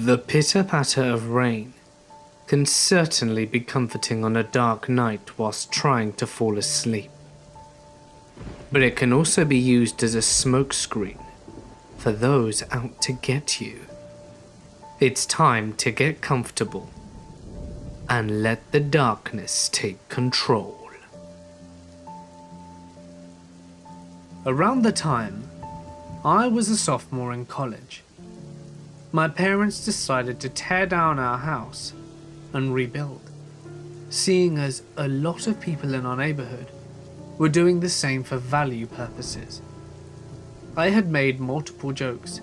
The pitter-patter of rain can certainly be comforting on a dark night whilst trying to fall asleep. But it can also be used as a smokescreen for those out to get you. It's time to get comfortable and let the darkness take control. Around the time I was a sophomore in college, my parents decided to tear down our house and rebuild, seeing as a lot of people in our neighborhood were doing the same for value purposes. I had made multiple jokes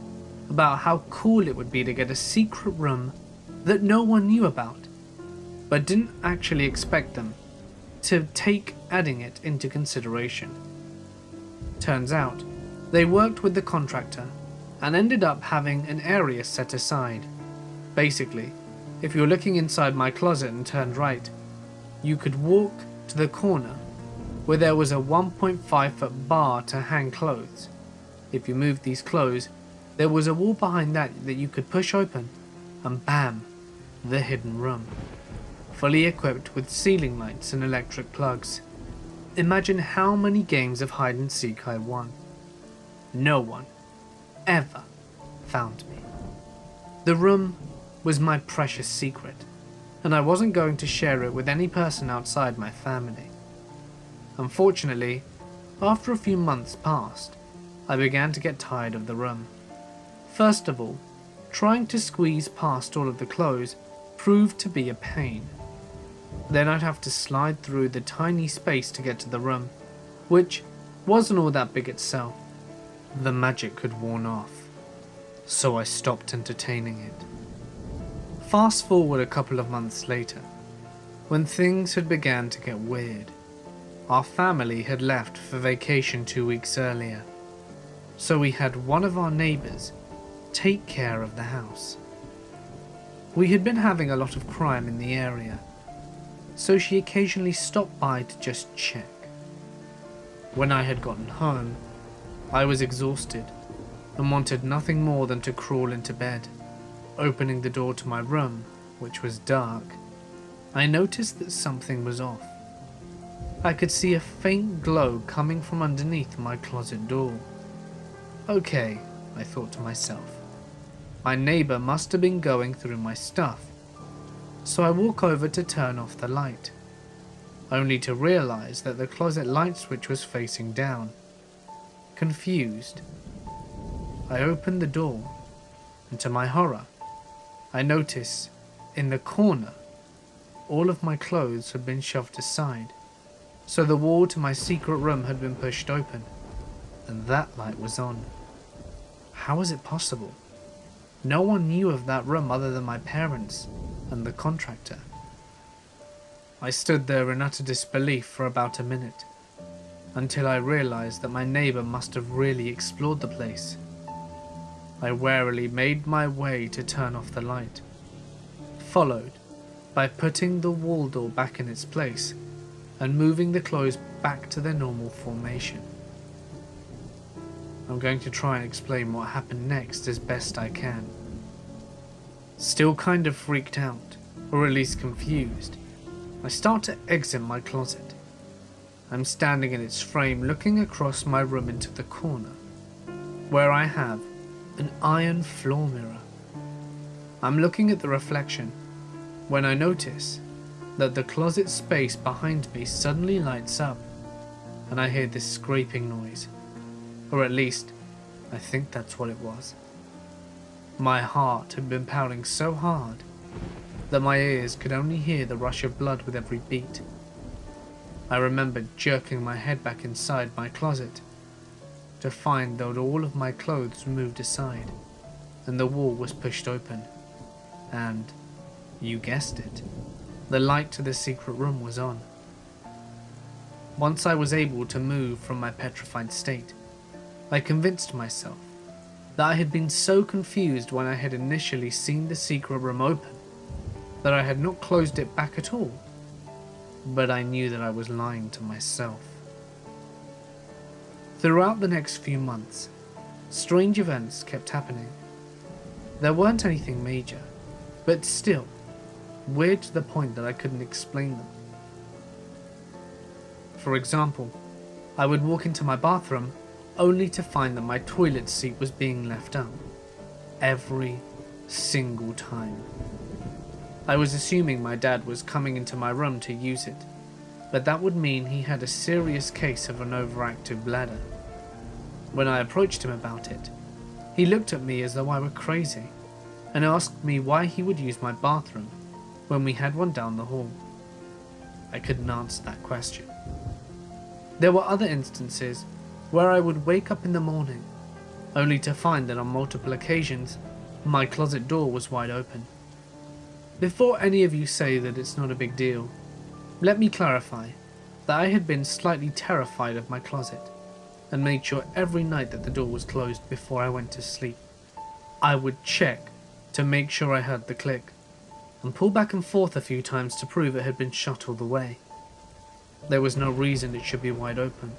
about how cool it would be to get a secret room that no one knew about, but didn't actually expect them to take adding it into consideration. Turns out, they worked with the contractor and ended up having an area set aside. Basically, if you're looking inside my closet and turned right, you could walk to the corner where there was a 1.5-foot bar to hang clothes. If you moved these clothes, there was a wall behind that you could push open, and bam, the hidden room. Fully equipped with ceiling lights and electric plugs. Imagine how many games of hide and seek I won. No one ever found me. The room was my precious secret, and I wasn't going to share it with any person outside my family. Unfortunately, after a few months passed, I began to get tired of the room. First of all, trying to squeeze past all of the clothes proved to be a pain. Then I'd have to slide through the tiny space to get to the room, which wasn't all that big itself. The magic had worn off, so I stopped entertaining it. Fast forward a couple of months later, when things had begun to get weird. Our family had left for vacation 2 weeks earlier, so we had one of our neighbours take care of the house. We had been having a lot of crime in the area, so she occasionally stopped by to just check. When I had gotten home, I was exhausted and wanted nothing more than to crawl into bed. Opening the door to my room, which was dark, I noticed that something was off. I could see a faint glow coming from underneath my closet door. Okay, I thought to myself. My neighbour must have been going through my stuff. So I walk over to turn off the light, only to realise that the closet light switch was facing down. Confused, I opened the door, and to my horror, I notice in the corner all of my clothes had been shoved aside, so the wall to my secret room had been pushed open, and that light was on. How was it possible? No one knew of that room other than my parents and the contractor. I stood there in utter disbelief for about a minute, until I realised that my neighbour must have really explored the place. I warily made my way to turn off the light, followed by putting the wall door back in its place and moving the clothes back to their normal formation. I'm going to try and explain what happened next as best I can. Still kind of freaked out, or at least confused, I start to exit my closet. I'm standing in its frame looking across my room into the corner, where I have an iron floor mirror. I'm looking at the reflection when I notice that the closet space behind me suddenly lights up, and I hear this scraping noise, or at least I think that's what it was. My heart had been pounding so hard that my ears could only hear the rush of blood with every beat. I remembered jerking my head back inside my closet to find that all of my clothes moved aside and the wall was pushed open, and, you guessed it, the light to the secret room was on. Once I was able to move from my petrified state, I convinced myself that I had been so confused when I had initially seen the secret room open that I had not closed it back at all, but I knew that I was lying to myself. Throughout the next few months, strange events kept happening. There weren't anything major, but still, weird to the point that I couldn't explain them. For example, I would walk into my bathroom only to find that my toilet seat was being left up. Every single time. I was assuming my dad was coming into my room to use it, but that would mean he had a serious case of an overactive bladder. When I approached him about it, he looked at me as though I were crazy and asked me why he would use my bathroom when we had one down the hall. I couldn't answer that question. There were other instances where I would wake up in the morning only to find that on multiple occasions my closet door was wide open. Before any of you say that it's not a big deal, let me clarify that I had been slightly terrified of my closet and made sure every night that the door was closed before I went to sleep. I would check to make sure I heard the click and pull back and forth a few times to prove it had been shut all the way. There was no reason it should be wide open,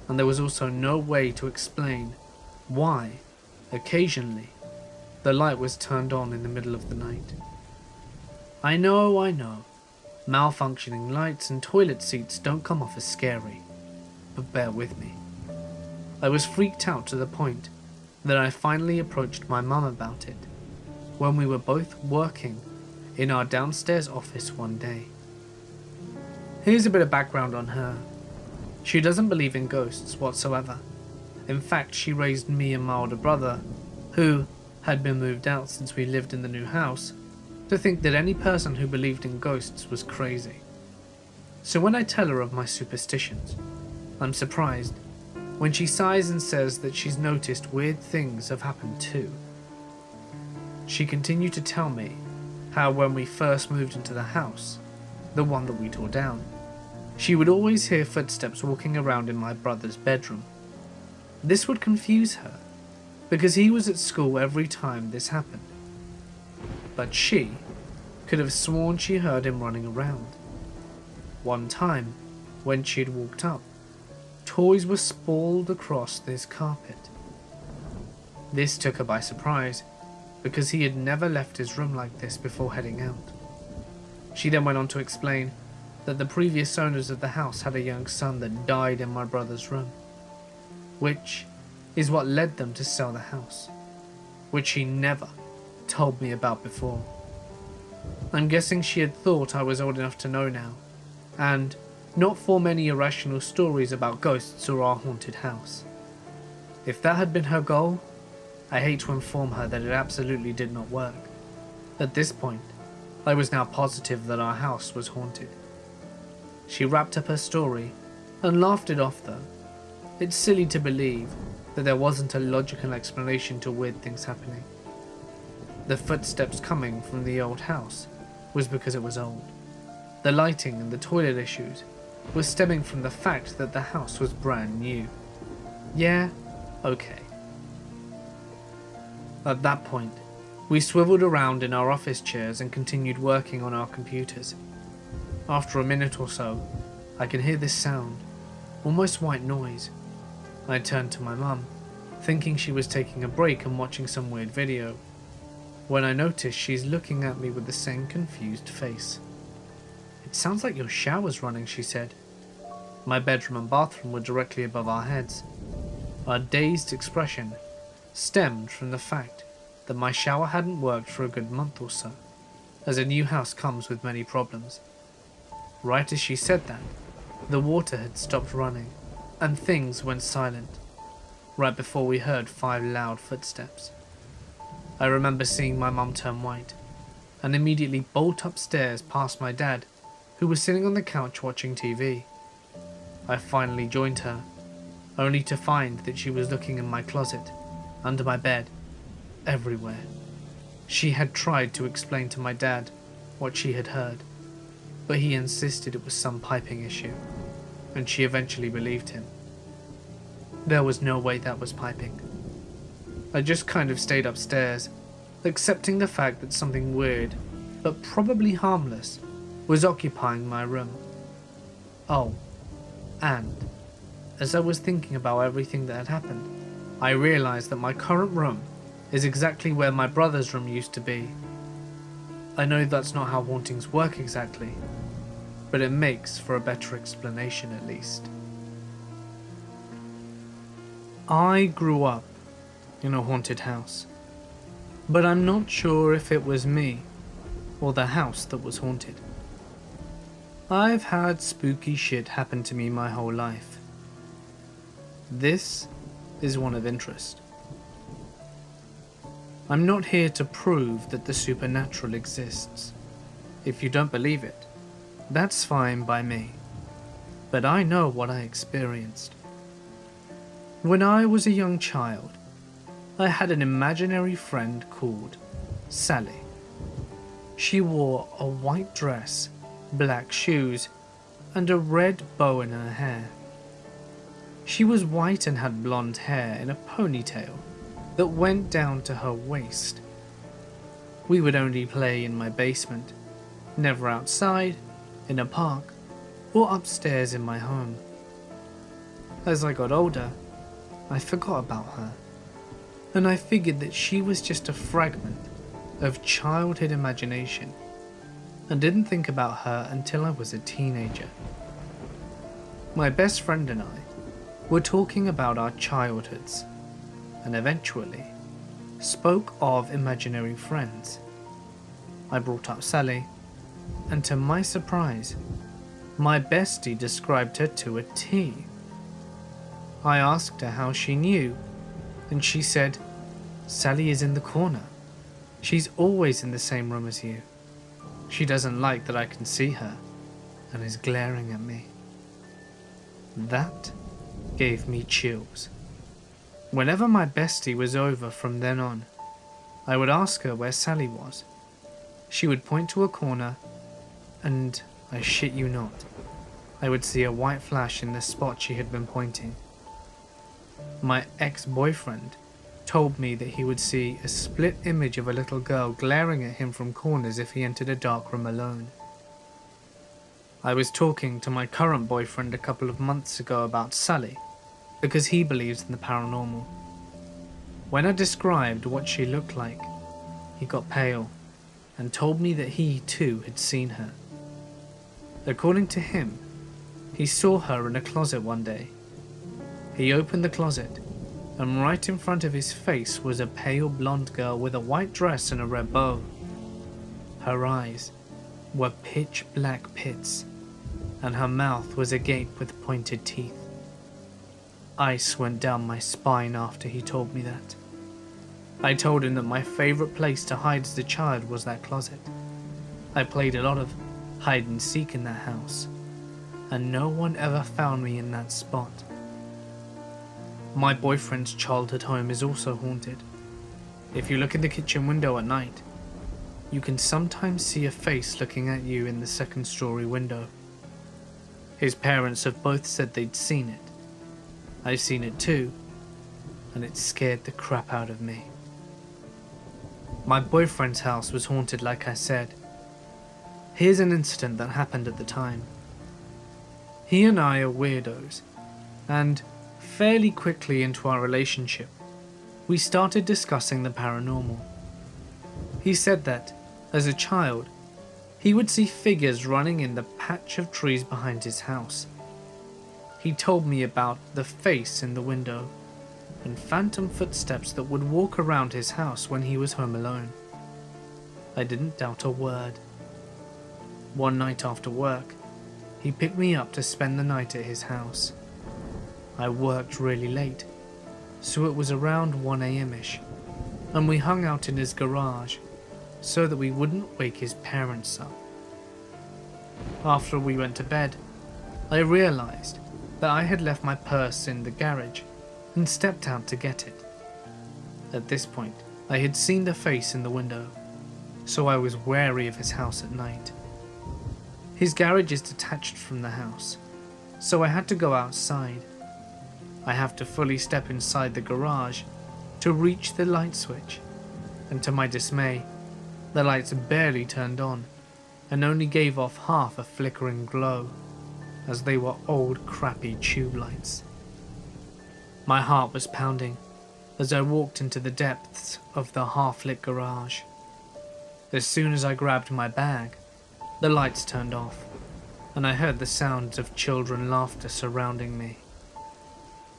and there was also no way to explain why, occasionally, the light was turned on in the middle of the night. I know, malfunctioning lights and toilet seats don't come off as scary, but bear with me. I was freaked out to the point that I finally approached my mum about it when we were both working in our downstairs office one day. Here's a bit of background on her. She doesn't believe in ghosts whatsoever. In fact, she raised me and my older brother, who had been moved out since we lived in the new house, to think that any person who believed in ghosts was crazy. So when I tell her of my superstitions, I'm surprised when she sighs and says that she's noticed weird things have happened too. She continued to tell me how when we first moved into the house, the one that we tore down, she would always hear footsteps walking around in my brother's bedroom. This would confuse her, because he was at school every time this happened. But she could have sworn she heard him running around. One time, when she had walked up, toys were sprawled across this carpet. This took her by surprise, because he had never left his room like this before heading out. She then went on to explain that the previous owners of the house had a young son that died in my brother's room, which is what led them to sell the house, which she never told me about before. I'm guessing she had thought I was old enough to know now, and not form any irrational stories about ghosts or our haunted house. If that had been her goal, I hate to inform her that it absolutely did not work. At this point, I was now positive that our house was haunted. She wrapped up her story and laughed it off though. It's silly to believe that there wasn't a logical explanation to weird things happening. The footsteps coming from the old house was because it was old. The lighting and the toilet issues were stemming from the fact that the house was brand new. Yeah, okay. At that point, we swiveled around in our office chairs and continued working on our computers. After a minute or so, I could hear this sound, almost white noise. I turned to my mum, thinking she was taking a break and watching some weird video, when I noticed she's looking at me with the same confused face. "It sounds like your shower's running," she said. My bedroom and bathroom were directly above our heads. Our dazed expression stemmed from the fact that my shower hadn't worked for a good month or so, as a new house comes with many problems. Right as she said that, the water had stopped running, and things went silent, right before we heard 5 loud footsteps. I remember seeing my mum turn white, and immediately bolt upstairs past my dad, who was sitting on the couch watching TV. I finally joined her, only to find that she was looking in my closet, under my bed, everywhere. She had tried to explain to my dad what she had heard, but he insisted it was some piping issue, and she eventually believed him. There was no way that was piping. I just kind of stayed upstairs, accepting the fact that something weird, but probably harmless, was occupying my room. Oh, and as I was thinking about everything that had happened, I realized that my current room is exactly where my brother's room used to be. I know that's not how hauntings work exactly, but it makes for a better explanation at least. I grew up in a haunted house, but I'm not sure if it was me or the house that was haunted. I've had spooky shit happen to me my whole life. This is one of interest. I'm not here to prove that the supernatural exists. If you don't believe it, that's fine by me. But I know what I experienced. When I was a young child, I had an imaginary friend called Sally. She wore a white dress, black shoes, and a red bow in her hair. She was white and had blonde hair in a ponytail that went down to her waist. We would only play in my basement, never outside, in a park, or upstairs in my home. As I got older, I forgot about her, and I figured that she was just a fragment of childhood imagination, and didn't think about her until I was a teenager. My best friend and I were talking about our childhoods, and eventually spoke of imaginary friends. I brought up Sally, and to my surprise, my bestie described her to a T. I asked her how she knew, and she said, "Sally is in the corner. She's always in the same room as you. She doesn't like that I can see her, and is glaring at me." That gave me chills. Whenever my bestie was over from then on, I would ask her where Sally was. She would point to a corner, and I shit you not, I would see a white flash in the spot she had been pointing. My ex-boyfriend told me that he would see a split image of a little girl glaring at him from corners if he entered a dark room alone. I was talking to my current boyfriend a couple of months ago about Sally, because he believes in the paranormal. When I described what she looked like, he got pale and told me that he too had seen her. According to him, he saw her in a closet one day. He opened the closet, and right in front of his face was a pale blonde girl with a white dress and a red bow. Her eyes were pitch black pits, and her mouth was agape with pointed teeth. Ice went down my spine after he told me that. I told him that my favourite place to hide as a child was that closet. I played a lot of hide and seek in that house, and no one ever found me in that spot. My boyfriend's childhood home is also haunted. If you look in the kitchen window at night, you can sometimes see a face looking at you in the second-story window. His parents have both said they'd seen it. I've seen it too, and it scared the crap out of me. My boyfriend's house was haunted, like I said. Here's an incident that happened at the time. He and I are weirdos, and fairly quickly into our relationship, we started discussing the paranormal. He said that, as a child, he would see figures running in the patch of trees behind his house. He told me about the face in the window, and phantom footsteps that would walk around his house when he was home alone. I didn't doubt a word. One night after work, he picked me up to spend the night at his house. I worked really late, so it was around 1 a.m.ish, and we hung out in his garage so that we wouldn't wake his parents up. After we went to bed, I realized that I had left my purse in the garage and stepped out to get it. At this point, I had seen the face in the window, so I was wary of his house at night. His garage is detached from the house, so I had to go outside. I have to fully step inside the garage to reach the light switch, and to my dismay, the lights barely turned on and only gave off half a flickering glow, as they were old crappy tube lights. My heart was pounding as I walked into the depths of the half-lit garage. As soon as I grabbed my bag, the lights turned off, and I heard the sounds of children laughter surrounding me.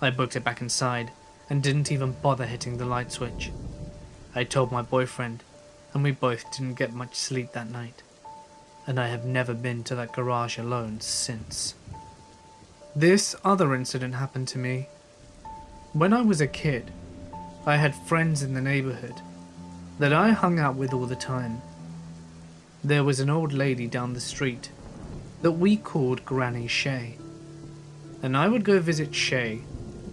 I booked it back inside and didn't even bother hitting the light switch. I told my boyfriend, and we both didn't get much sleep that night, and I have never been to that garage alone since. This other incident happened to me. When I was a kid, I had friends in the neighborhood that I hung out with all the time. There was an old lady down the street that we called Granny Shay, and I would go visit Shay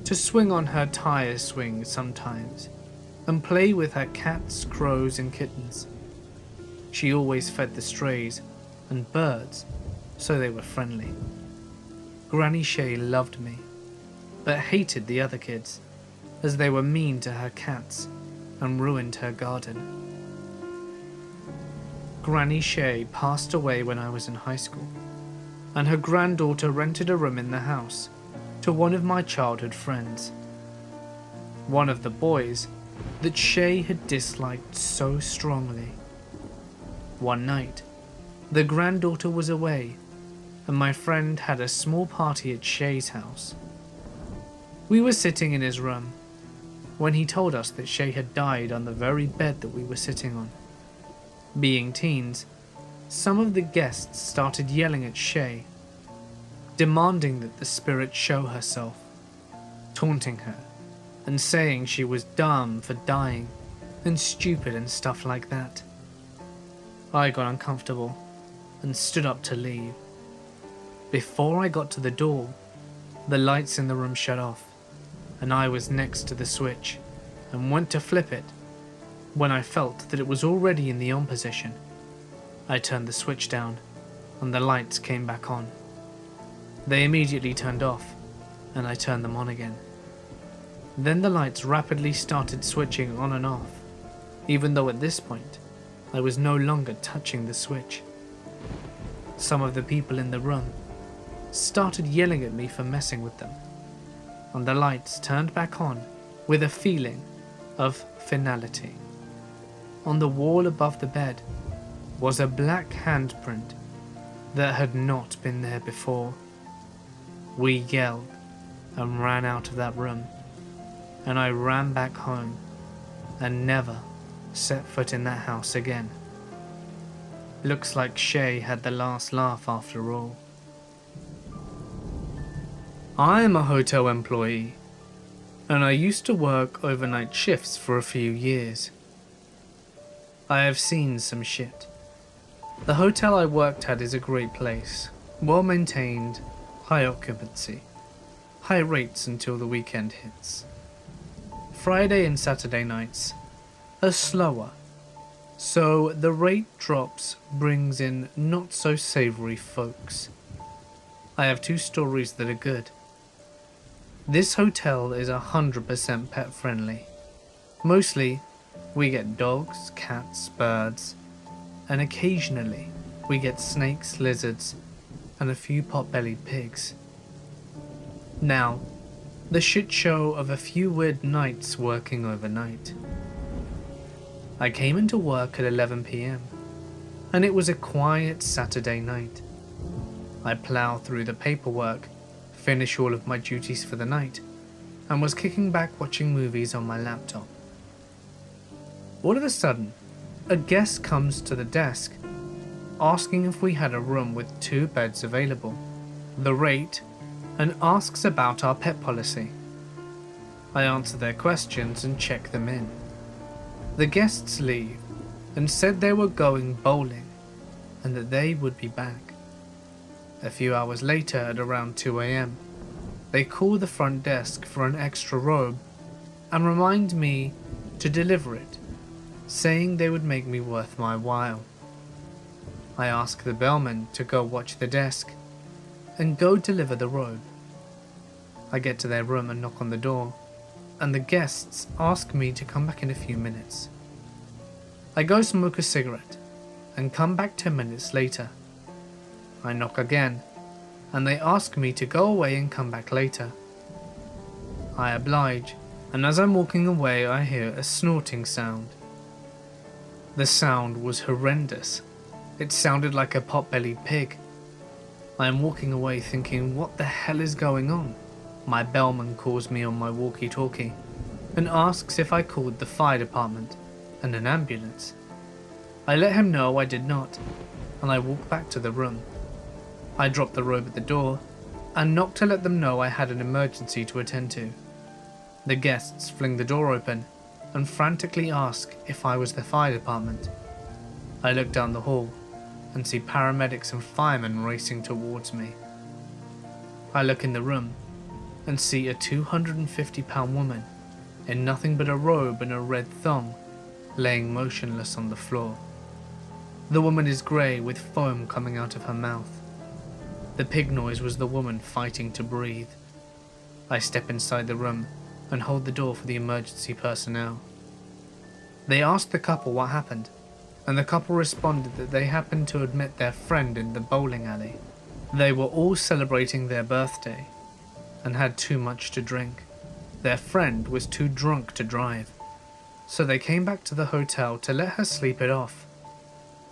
to swing on her tire swing sometimes and play with her cats, crows and kittens. She always fed the strays and birds, so they were friendly. Granny Shay loved me, but hated the other kids, as they were mean to her cats and ruined her garden. Granny Shay passed away when I was in high school, and her granddaughter rented a room in the house to one of my childhood friends. One of the boys that Shay had disliked so strongly. One night, the granddaughter was away, and my friend had a small party at Shay's house. We were sitting in his room when he told us that Shay had died on the very bed that we were sitting on. Being teens, some of the guests started yelling at Shay, demanding that the spirit show herself, taunting her, and saying she was dumb for dying, and stupid and stuff like that. I got uncomfortable and stood up to leave. Before I got to the door, the lights in the room shut off, and I was next to the switch and went to flip it when I felt that it was already in the on position. I turned the switch down and the lights came back on. They immediately turned off and I turned them on again. Then the lights rapidly started switching on and off, even though at this point I was no longer touching the switch. Some of the people in the room started yelling at me for messing with them, and the lights turned back on with a feeling of finality. On the wall above the bed was a black handprint that had not been there before. We yelled and ran out of that room, and I ran back home and never set foot in that house again. Looks like Shay had the last laugh after all. I am a hotel employee, and I used to work overnight shifts for a few years. I have seen some shit. The hotel I worked at is a great place, well maintained, high occupancy, high rates until the weekend hits. Friday and Saturday nights are slower, so the rate drops brings in not so savory folks. I have two stories that are good. This hotel is 100% pet friendly. Mostly, we get dogs, cats, birds, and occasionally we get snakes, lizards, and a few pot-bellied pigs. Now, the shit show of a few weird nights working overnight. I came into work at 11 PM, and it was a quiet Saturday night. I plowed through the paperwork, finished all of my duties for the night, and was kicking back watching movies on my laptop. All of a sudden, a guest comes to the desk, asking if we had a room with 2 beds available, the rate, and asks about our pet policy. I answer their questions and check them in. The guests leave and said they were going bowling and that they would be back. A few hours later at around 2 AM, they call the front desk for an extra robe and remind me to deliver it, saying they would make me worth my while. I ask the bellman to go watch the desk and go deliver the robe. I get to their room and knock on the door, and the guests ask me to come back in a few minutes. I go smoke a cigarette and come back 10 minutes later. I knock again, and they ask me to go away and come back later. I oblige and as I'm walking away I hear a snorting sound. The sound was horrendous. It sounded like a pot-bellied pig. I am walking away thinking, what the hell is going on? My bellman calls me on my walkie-talkie and asks if I called the fire department and an ambulance. I let him know I did not, and I walk back to the room. I drop the robe at the door and knock to let them know I had an emergency to attend to. The guests fling the door open and frantically ask if I was the fire department. I look down the hall and see paramedics and firemen racing towards me. I look in the room and see a 250-pound woman in nothing but a robe and a red thong laying motionless on the floor. The woman is grey with foam coming out of her mouth. The pig noise was the woman fighting to breathe. I step inside the room and hold the door for the emergency personnel. They asked the couple what happened, and the couple responded that they happened to have met their friend in the bowling alley. They were all celebrating their birthday and had too much to drink. Their friend was too drunk to drive, so they came back to the hotel to let her sleep it off,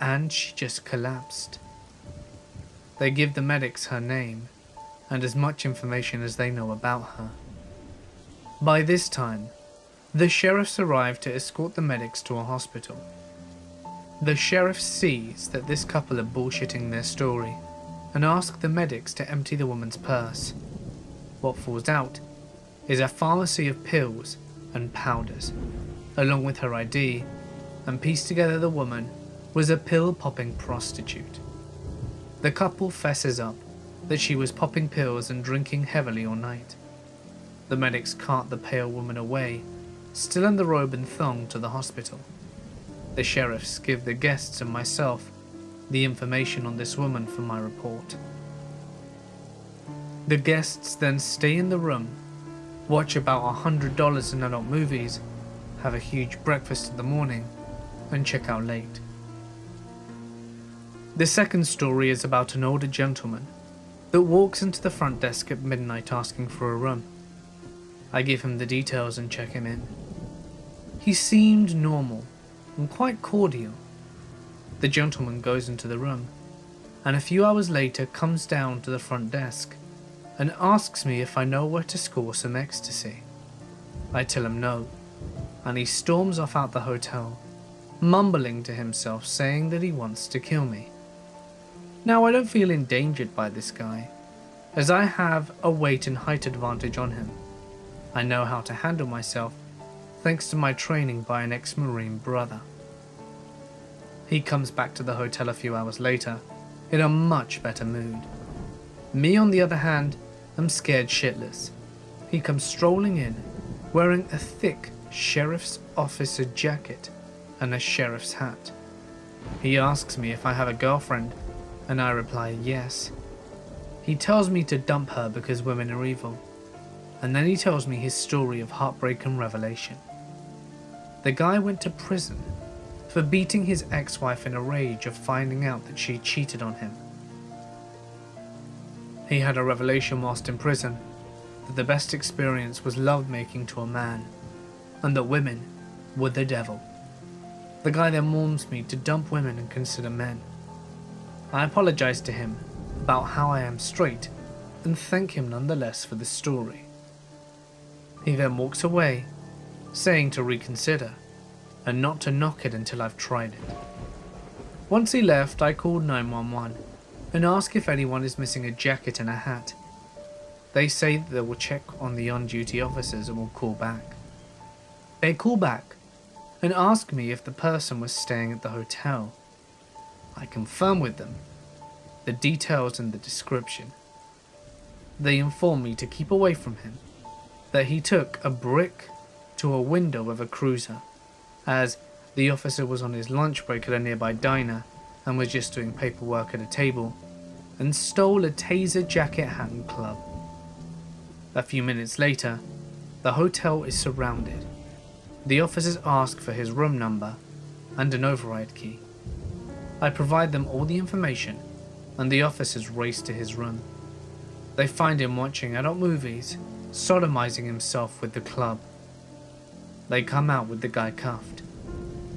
and she just collapsed. They give the medics her name and as much information as they know about her. By this time, the sheriffs arrive to escort the medics to a hospital. The sheriff sees that this couple are bullshitting their story and ask the medics to empty the woman's purse. What falls out is a pharmacy of pills and powders, along with her ID, and piece together the woman was a pill-popping prostitute. The couple fesses up that she was popping pills and drinking heavily all night. The medics cart the pale woman away, still in the robe and thong, to the hospital. The sheriffs give the guests and myself the information on this woman for my report. The guests then stay in the room, watch about $100 in adult movies, have a huge breakfast in the morning, and check out late. The second story is about an older gentleman that walks into the front desk at midnight asking for a room. I give him the details and check him in. He seemed normal and quite cordial. The gentleman goes into the room, and a few hours later comes down to the front desk and asks me if I know where to score some ecstasy. I tell him no, and he storms off out the hotel, mumbling to himself saying that he wants to kill me. Now I don't feel endangered by this guy, as I have a weight and height advantage on him. I know how to handle myself thanks to my training by an ex-Marine brother. He comes back to the hotel a few hours later in a much better mood. Me, on the other hand, am scared shitless. He comes strolling in wearing a thick sheriff's officer jacket and a sheriff's hat. He asks me if I have a girlfriend, and I reply yes. He tells me to dump her because women are evil, and then he tells me his story of heartbreak and revelation. The guy went to prison for beating his ex-wife in a rage of finding out that she cheated on him. He had a revelation whilst in prison that the best experience was lovemaking to a man, and that women were the devil. The guy then warns me to dump women and consider men. I apologize to him about how I am straight and thank him nonetheless for the story. He then walks away, saying to reconsider and not to knock it until I've tried it. Once he left, I called 911 and asked if anyone is missing a jacket and a hat. They say that they will check on the on-duty officers and will call back. They call back and ask me if the person was staying at the hotel. I confirm with them the details and the description. They inform me to keep away from him, that he took a brick to a window of a cruiser, as the officer was on his lunch break at a nearby diner and was just doing paperwork at a table, and stole a taser jacket, hat and club. A few minutes later, the hotel is surrounded. The officers ask for his room number and an override key. I provide them all the information, and the officers race to his room. They find him watching adult movies, sodomizing himself with the club. They come out with the guy cuffed.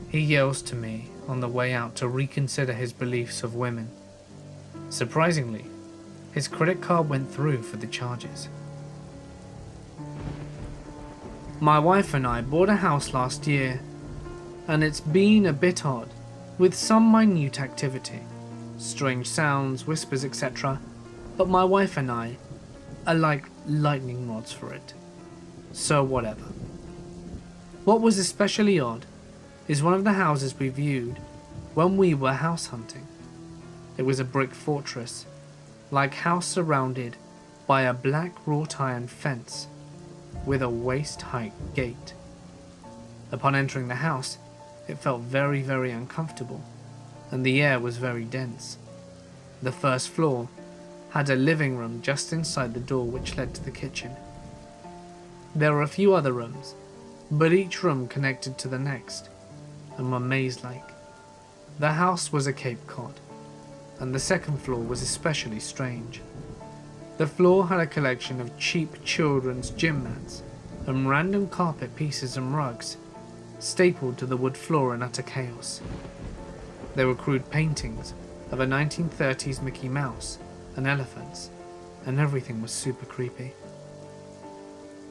He yells to me on the way out to reconsider his beliefs of women. Surprisingly, his credit card went through for the charges. My wife and I bought a house last year, and it's been a bit odd, with some minute activity, strange sounds, whispers, etc. But my wife and I are like lightning rods for it. So whatever. What was especially odd is one of the houses we viewed when we were house hunting. It was a brick fortress, like house surrounded by a black wrought iron fence with a waist-height gate. Upon entering the house, it felt very, very uncomfortable, and the air was very dense. The first floor had a living room just inside the door which led to the kitchen. There were a few other rooms, but each room connected to the next, and were maze-like. The house was a Cape Cod, and the second floor was especially strange. The floor had a collection of cheap children's gym mats and random carpet pieces and rugs, stapled to the wood floor in utter chaos. There were crude paintings of a 1930s Mickey Mouse and elephants, and everything was super creepy.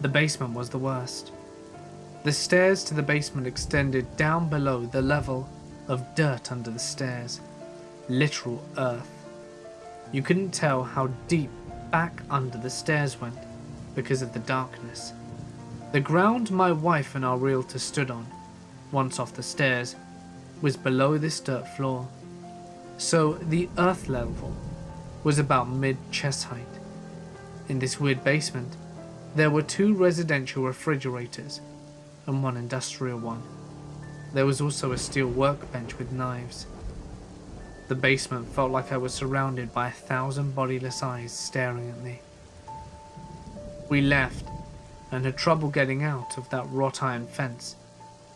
The basement was the worst. The stairs to the basement extended down below the level of dirt under the stairs. Literal earth. You couldn't tell how deep back under the stairs went because of the darkness. The ground my wife and our realtor stood on, once off the stairs, was below this dirt floor. So the earth level was about mid-chest height. In this weird basement, there were 2 residential refrigerators and 1 industrial one. There was also a steel workbench with knives. The basement felt like I was surrounded by 1,000 bodiless eyes staring at me. We left and had trouble getting out of that wrought iron fence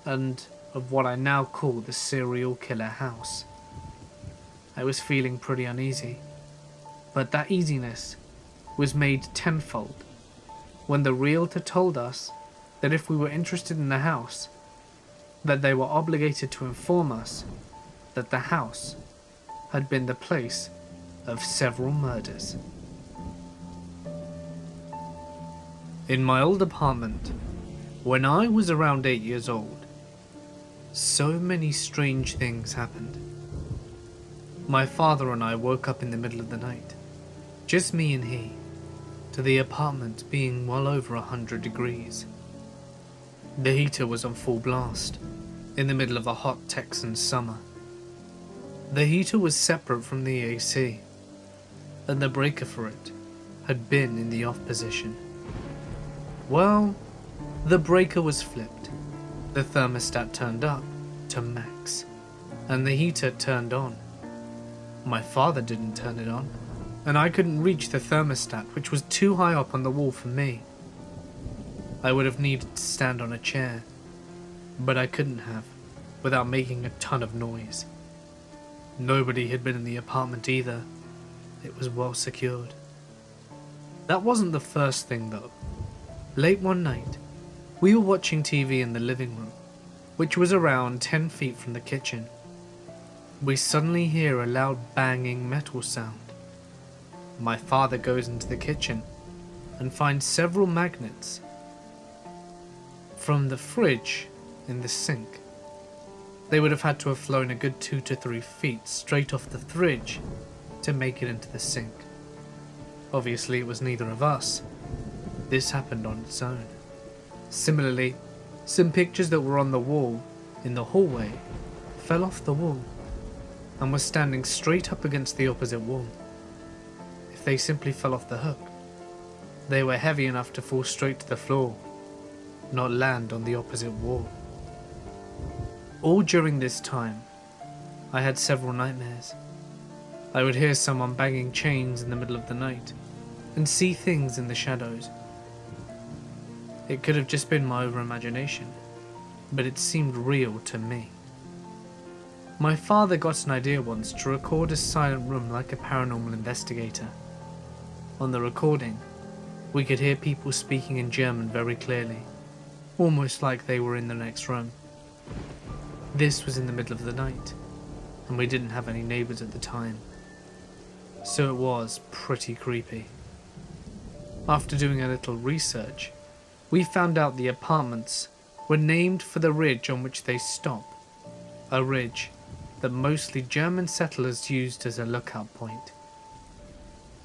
and of what I now call the serial killer house. I was feeling pretty uneasy, but that easiness was made tenfold when the realtor told us that if we were interested in the house, that they were obligated to inform us that the house had been the place of several murders. In my old apartment, when I was around 8 years old, so many strange things happened. My father and I woke up in the middle of the night, just me and he, to the apartment being well over 100 degrees. The heater was on full blast, in the middle of a hot Texan summer. The heater was separate from the AC, and the breaker for it had been in the off position. Well, the breaker was flipped, the thermostat turned up to max, and the heater turned on. My father didn't turn it on, and I couldn't reach the thermostat, which was too high up on the wall for me. I would have needed to stand on a chair, but I couldn't have without making a ton of noise. Nobody had been in the apartment either. It was well secured. That wasn't the first thing though. Late one night, we were watching TV in the living room, which was around 10 feet from the kitchen. We suddenly hear a loud banging metal sound. My father goes into the kitchen and finds several magnets from the fridge in the sink. They would have had to have flown a good 2 to 3 feet straight off the fridge to make it into the sink. Obviously it was neither of us. This happened on its own. Similarly, some pictures that were on the wall in the hallway fell off the wall and were standing straight up against the opposite wall. If they simply fell off the hook, they were heavy enough to fall straight to the floor, not land on the opposite wall. All during this time, I had several nightmares. I would hear someone banging chains in the middle of the night and see things in the shadows. It could have just been my over-imagination, but it seemed real to me. My father got an idea once to record a silent room like a paranormal investigator. On the recording, we could hear people speaking in German very clearly. almost like they were in the next room. This was in the middle of the night, and we didn't have any neighbours at the time, so it was pretty creepy. After doing a little research, we found out the apartments were named for the ridge on which they stop, a ridge that mostly German settlers used as a lookout point.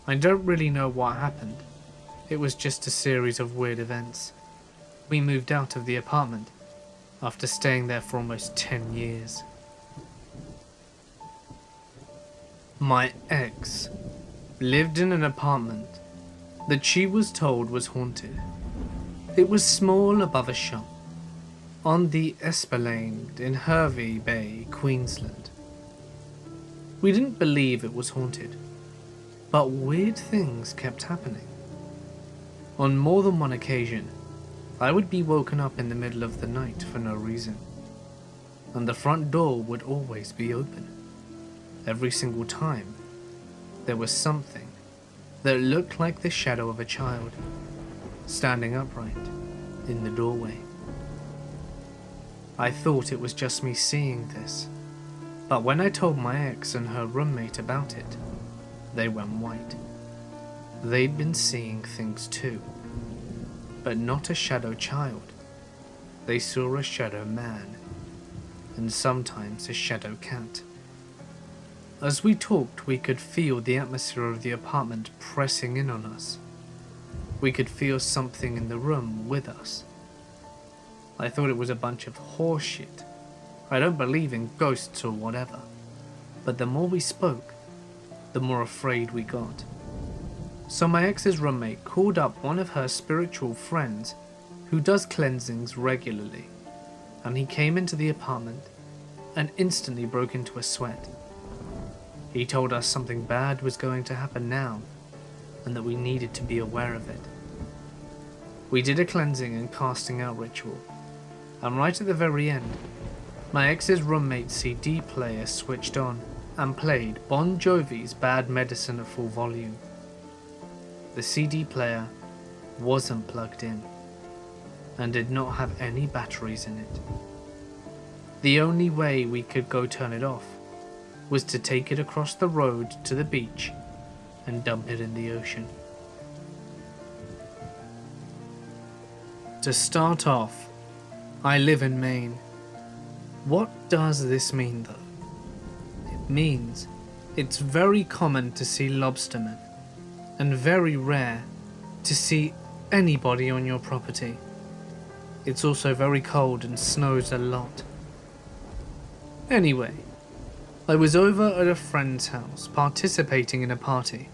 I don't really know what happened, it was just a series of weird events. We moved out of the apartment after staying there for almost 10 years. My ex lived in an apartment that she was told was haunted. It was small above a shop on the Esplanade in Hervey Bay, Queensland. We didn't believe it was haunted, but weird things kept happening. On more than one occasion, I would be woken up in the middle of the night for no reason, and the front door would always be open. Every single time, there was something that looked like the shadow of a child, standing upright in the doorway. I thought it was just me seeing this, but when I told my ex and her roommate about it, they went white. They'd been seeing things too, but not a shadow child. They saw a shadow man, and sometimes a shadow cat. As we talked, we could feel the atmosphere of the apartment pressing in on us. We could feel something in the room with us. I thought it was a bunch of horse shit. I don't believe in ghosts or whatever, but the more we spoke, the more afraid we got. So my ex's roommate called up one of her spiritual friends who does cleansings regularly, and he came into the apartment and instantly broke into a sweat. He told us something bad was going to happen now, and that we needed to be aware of it. We did a cleansing and casting out ritual, and right at the very end, my ex's roommate's CD player switched on and played Bon Jovi's Bad Medicine at full volume. The CD player wasn't plugged in, and did not have any batteries in it. The only way we could go turn it off was to take it across the road to the beach and dump it in the ocean. To start off, I live in Maine. What does this mean though? It means it's very common to see lobstermen, and very rare to see anybody on your property. It's also very cold and snows a lot. Anyway, I was over at a friend's house participating in a party,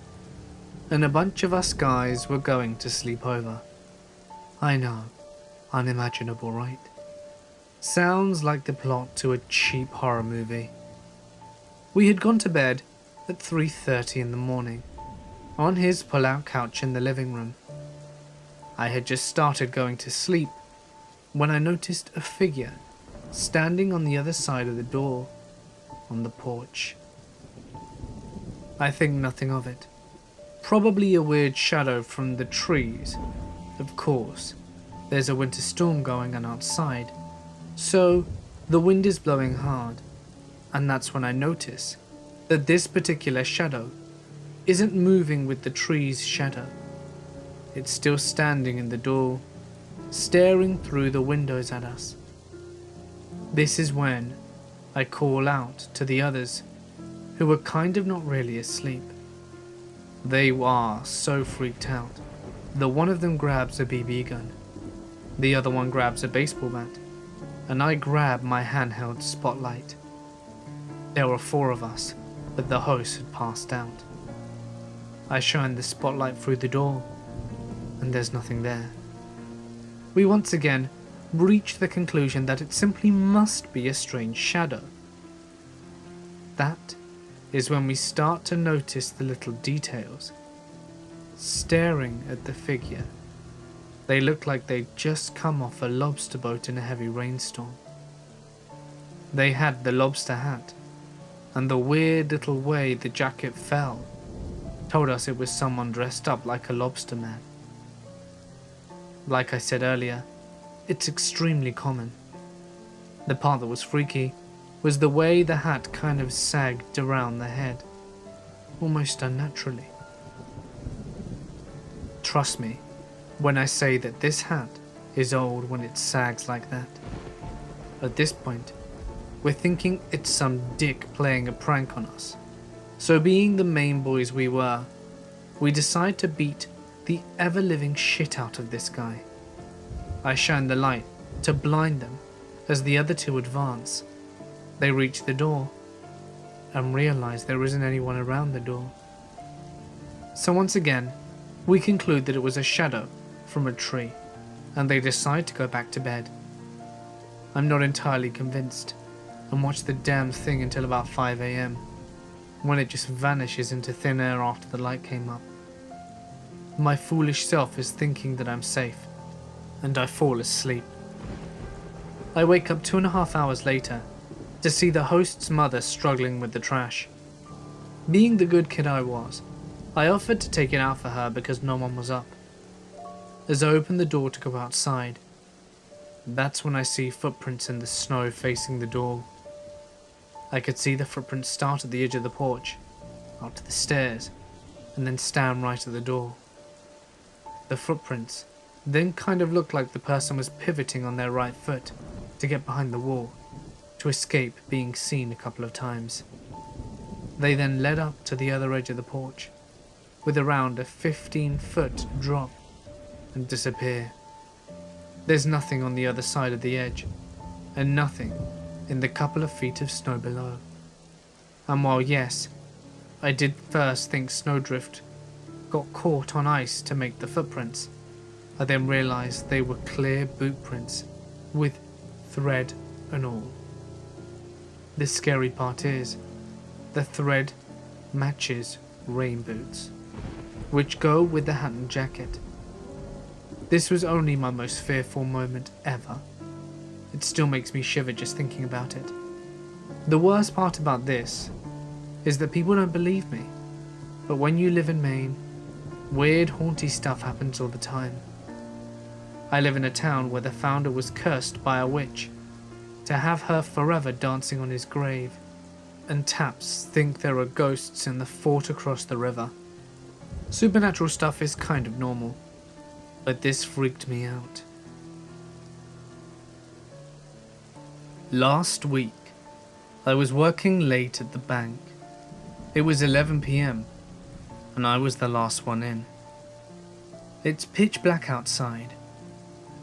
and a bunch of us guys were going to sleep over. I know, unimaginable, right? Sounds like the plot to a cheap horror movie. We had gone to bed at 3:30 in the morning, on his pull-out couch in the living room. I had just started going to sleep when I noticed a figure standing on the other side of the door, on the porch. I think nothing of it. Probably a weird shadow from the trees. Of course, there's a winter storm going on outside, so the wind is blowing hard, and that's when I notice that this particular shadow isn't moving with the tree's shadow. It's still standing in the door, staring through the windows at us. This is when I call out to the others, who were kind of not really asleep. They are so freaked out that one of them grabs a BB gun, the other one grabs a baseball bat, and I grab my handheld spotlight. There were 4 of us, but the host had passed out. I shine the spotlight through the door, and there's nothing there. We once again reach the conclusion that it simply must be a strange shadow. That is when we start to notice the little details. Staring at the figure, they look like they'd just come off a lobster boat in a heavy rainstorm. They had the lobster hat, and the weird little way the jacket fell told us it was someone dressed up like a lobster man. Like I said earlier, it's extremely common. The part that was freaky was the way the hat kind of sagged around the head, almost unnaturally. Trust me when I say that this hat is old when it sags like that. At this point, we're thinking it's some dick playing a prank on us. So being the main boys we were, we decide to beat the ever-living shit out of this guy. I shine the light to blind them as the other two advance. They reach the door and realize there isn't anyone around the door. So once again, we conclude that it was a shadow from a tree, and they decide to go back to bed. I'm not entirely convinced, and watch the damn thing until about 5 AM, when it just vanishes into thin air after the light came up. My foolish self is thinking that I'm safe, and I fall asleep. I wake up 2.5 hours later to see the host's mother struggling with the trash. Being the good kid I was, I offered to take it out for her because no one was up. As I open the door to go outside, that's when I see footprints in the snow facing the door. I could see the footprints start at the edge of the porch, out to the stairs, and then stand right at the door. The footprints then kind of looked like the person was pivoting on their right foot to get behind the wall, to escape being seen a couple of times. They then led up to the other edge of the porch, with around a 15-foot drop, and disappear. There's nothing on the other side of the edge, and nothing in the couple of feet of snow below. And while yes, I did first think snowdrift got caught on ice to make the footprints, I then realized they were clear boot prints with thread and all. The scary part is, the thread matches rain boots, which go with the hat and jacket. This was only my most fearful moment ever. It still makes me shiver just thinking about it. The worst part about this is that people don't believe me, but when you live in Maine, weird haunty stuff happens all the time. I live in a town where the founder was cursed by a witch to have her forever dancing on his grave, and taps think there are ghosts in the fort across the river. Supernatural stuff is kind of normal, but this freaked me out. Last week, I was working late at the bank. It was 11 PM, and I was the last one in. It's pitch black outside,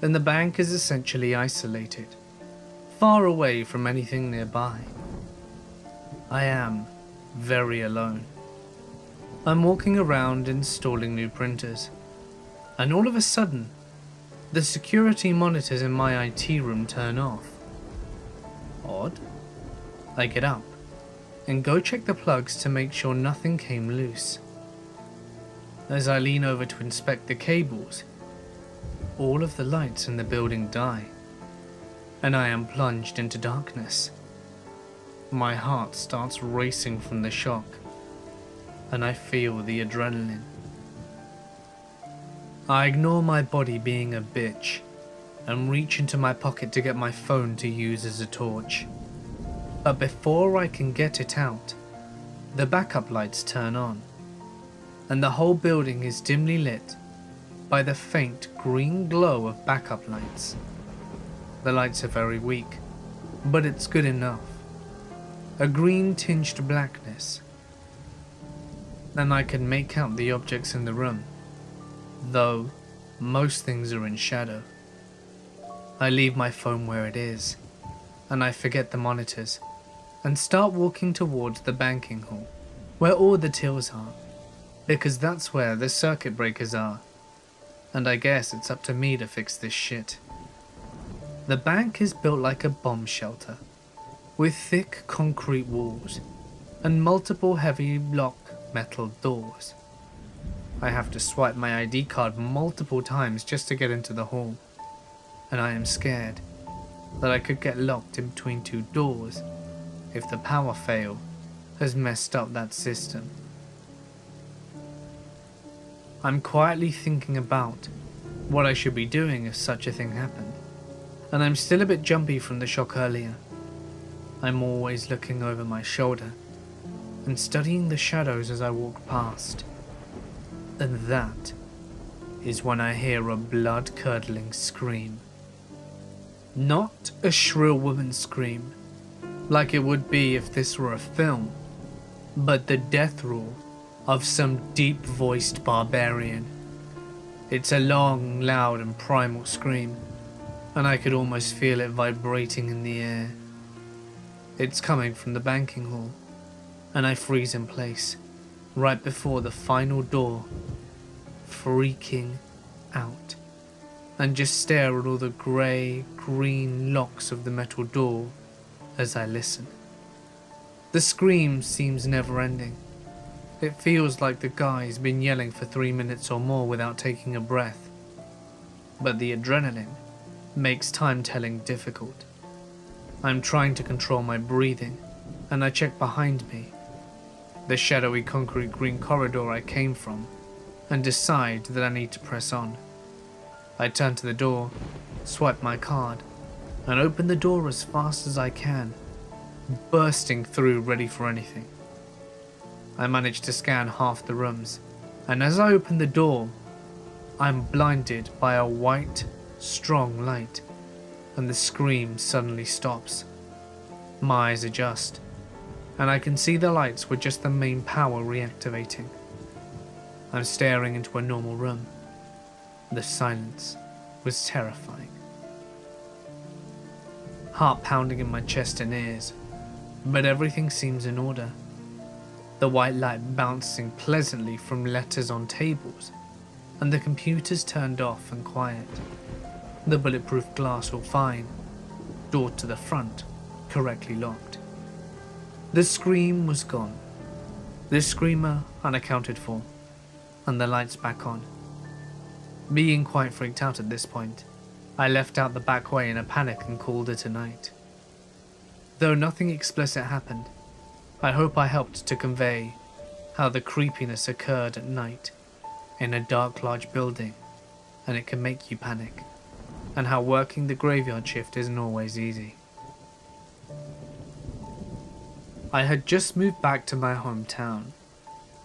and the bank is essentially isolated, far away from anything nearby. I am very alone. I'm walking around installing new printers, and all of a sudden, the security monitors in my IT room turn off. Odd. I get up and go check the plugs to make sure nothing came loose. As I lean over to inspect the cables, all of the lights in the building die, and I am plunged into darkness. My heart starts racing from the shock, and I feel the adrenaline. I ignore my body being a bitch and reach into my pocket to get my phone to use as a torch. But before I can get it out, the backup lights turn on, and the whole building is dimly lit by the faint green glow of backup lights. The lights are very weak, but it's good enough. A green tinged blackness, and I can make out the objects in the room, though most things are in shadow. I leave my phone where it is, and I forget the monitors, and start walking towards the banking hall, where all the tills are, because that's where the circuit breakers are, and I guess it's up to me to fix this shit. The bank is built like a bomb shelter, with thick concrete walls, and multiple heavy block metal doors. I have to swipe my ID card multiple times just to get into the hall, and I am scared that I could get locked in between two doors if the power fail has messed up that system. I'm quietly thinking about what I should be doing if such a thing happened, and I'm still a bit jumpy from the shock earlier. I'm always looking over my shoulder and studying the shadows as I walk past. And that is when I hear a blood-curdling scream. Not a shrill woman's scream, like it would be if this were a film, but the death roar of some deep-voiced barbarian. It's a long, loud and primal scream, and I could almost feel it vibrating in the air. It's coming from the banking hall, and I freeze in place, right before the final door, freaking out, and just stare at all the grey, green locks of the metal door as I listen. The scream seems never-ending. It feels like the guy's been yelling for 3 minutes or more without taking a breath. But the adrenaline makes time-telling difficult. I'm trying to control my breathing, and I check behind me, the shadowy concrete green corridor I came from, and decide that I need to press on. I turn to the door, swipe my card, and open the door as fast as I can, bursting through ready for anything. I manage to scan half the rooms, and as I open the door, I'm blinded by a white, strong light, and the scream suddenly stops. My eyes adjust, and I can see the lights were just the main power reactivating. I'm staring into a normal room. The silence was terrifying. Heart pounding in my chest and ears, but everything seems in order. The white light bouncing pleasantly from letters on tables, and the computers turned off and quiet. The bulletproof glass all fine, door to the front correctly locked. The scream was gone, the screamer unaccounted for, and the lights back on. Being quite freaked out at this point, I left out the back way in a panic and called it a night. Though nothing explicit happened, I hope I helped to convey how the creepiness occurred at night in a dark large building, and it can make you panic, and how working the graveyard shift isn't always easy. I had just moved back to my hometown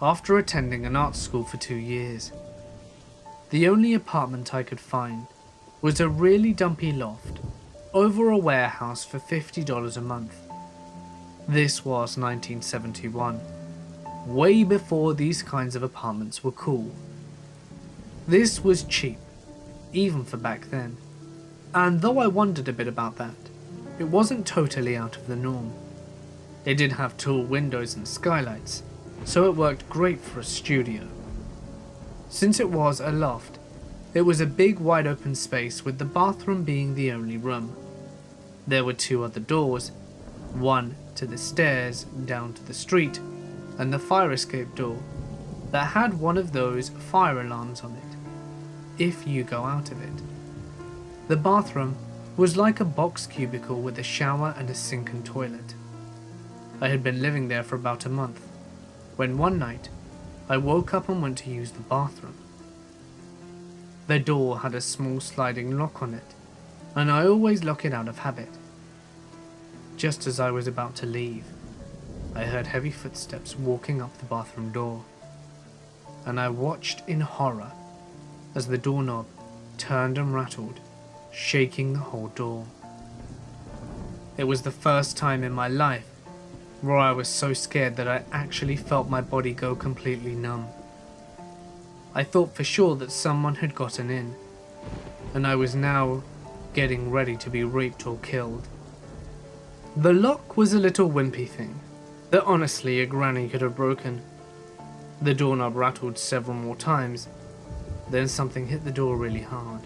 after attending an art school for 2 years. The only apartment I could find was a really dumpy loft over a warehouse for $50 a month. This was 1971, way before these kinds of apartments were cool. This was cheap, even for back then, and though I wondered a bit about that, it wasn't totally out of the norm. It did have tall windows and skylights, so it worked great for a studio. Since it was a loft, it was a big wide open space with the bathroom being the only room. There were 2 other doors, one to the stairs down to the street, and the fire escape door that had one of those fire alarms on it, if you go out of it. The bathroom was like a box cubicle with a shower and a sink and toilet. I had been living there for about a month, when one night I woke up and went to use the bathroom. The door had a small sliding lock on it, and I always lock it out of habit. Just as I was about to leave, I heard heavy footsteps walking up the bathroom door, and I watched in horror as the doorknob turned and rattled, shaking the whole door. It was the first time in my life where I was so scared that I actually felt my body go completely numb. I thought for sure that someone had gotten in, and I was now getting ready to be raped or killed. The lock was a little wimpy thing that honestly a granny could have broken. The doorknob rattled several more times, then something hit the door really hard.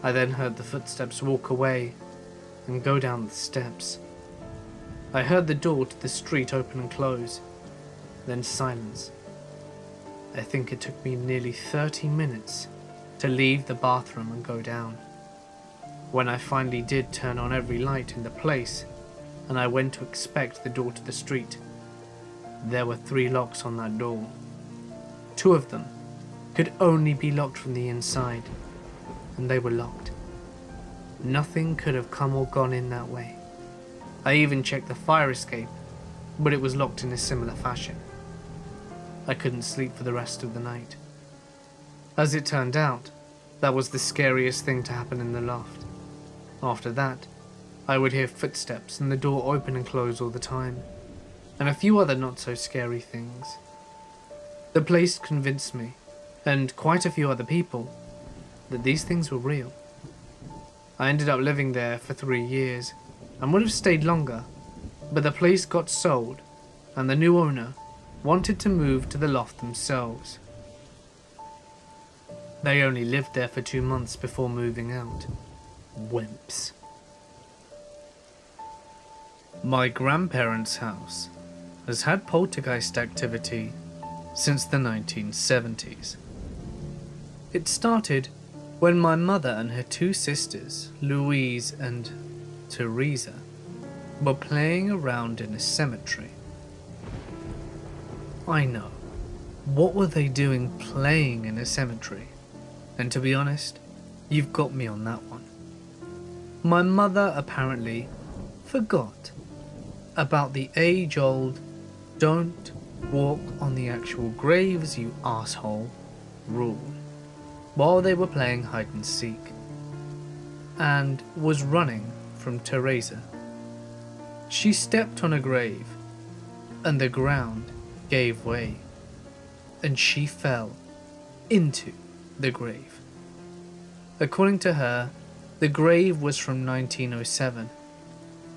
I then heard the footsteps walk away and go down the steps. I heard the door to the street open and close, then silence. I think it took me nearly 30 minutes to leave the bathroom and go down. When I finally did turn on every light in the place, and I went to inspect the door to the street, there were 3 locks on that door. 2 of them could only be locked from the inside, and they were locked. Nothing could have come or gone in that way. I even checked the fire escape, but it was locked in a similar fashion. I couldn't sleep for the rest of the night. As it turned out, that was the scariest thing to happen in the loft. After that, I would hear footsteps and the door open and close all the time, and a few other not so scary things. The place convinced me, and quite a few other people, that these things were real. I ended up living there for 3 years, and would have stayed longer, but the place got sold, and the new owner wanted to move to the loft themselves. They only lived there for 2 months before moving out. Wimps. My grandparents' house has had poltergeist activity since the 1970s. It started when my mother and her 2 sisters, Louise and Teresa, were playing around in a cemetery. I know, what were they doing playing in a cemetery? And to be honest, you've got me on that one. My mother apparently forgot about the age-old "don't walk on the actual graves, you asshole" rule while they were playing hide and seek, and was running from Teresa. She stepped on a grave, and the ground gave way, and she fell into the grave. According to her, the grave was from 1907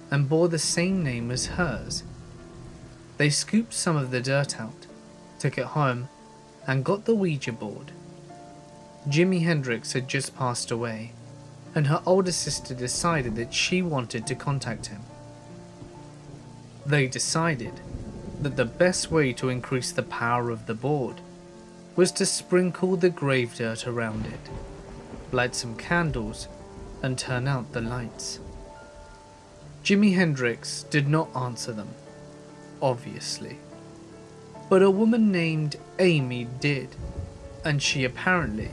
and bore the same name as hers. They scooped some of the dirt out, took it home, and got the Ouija board. Jimi Hendrix had just passed away, and her older sister decided that she wanted to contact him. They decided that the best way to increase the power of the board was to sprinkle the grave dirt around it, light some candles, and turn out the lights. Jimi Hendrix did not answer them, obviously, but a woman named Amy did, and she apparently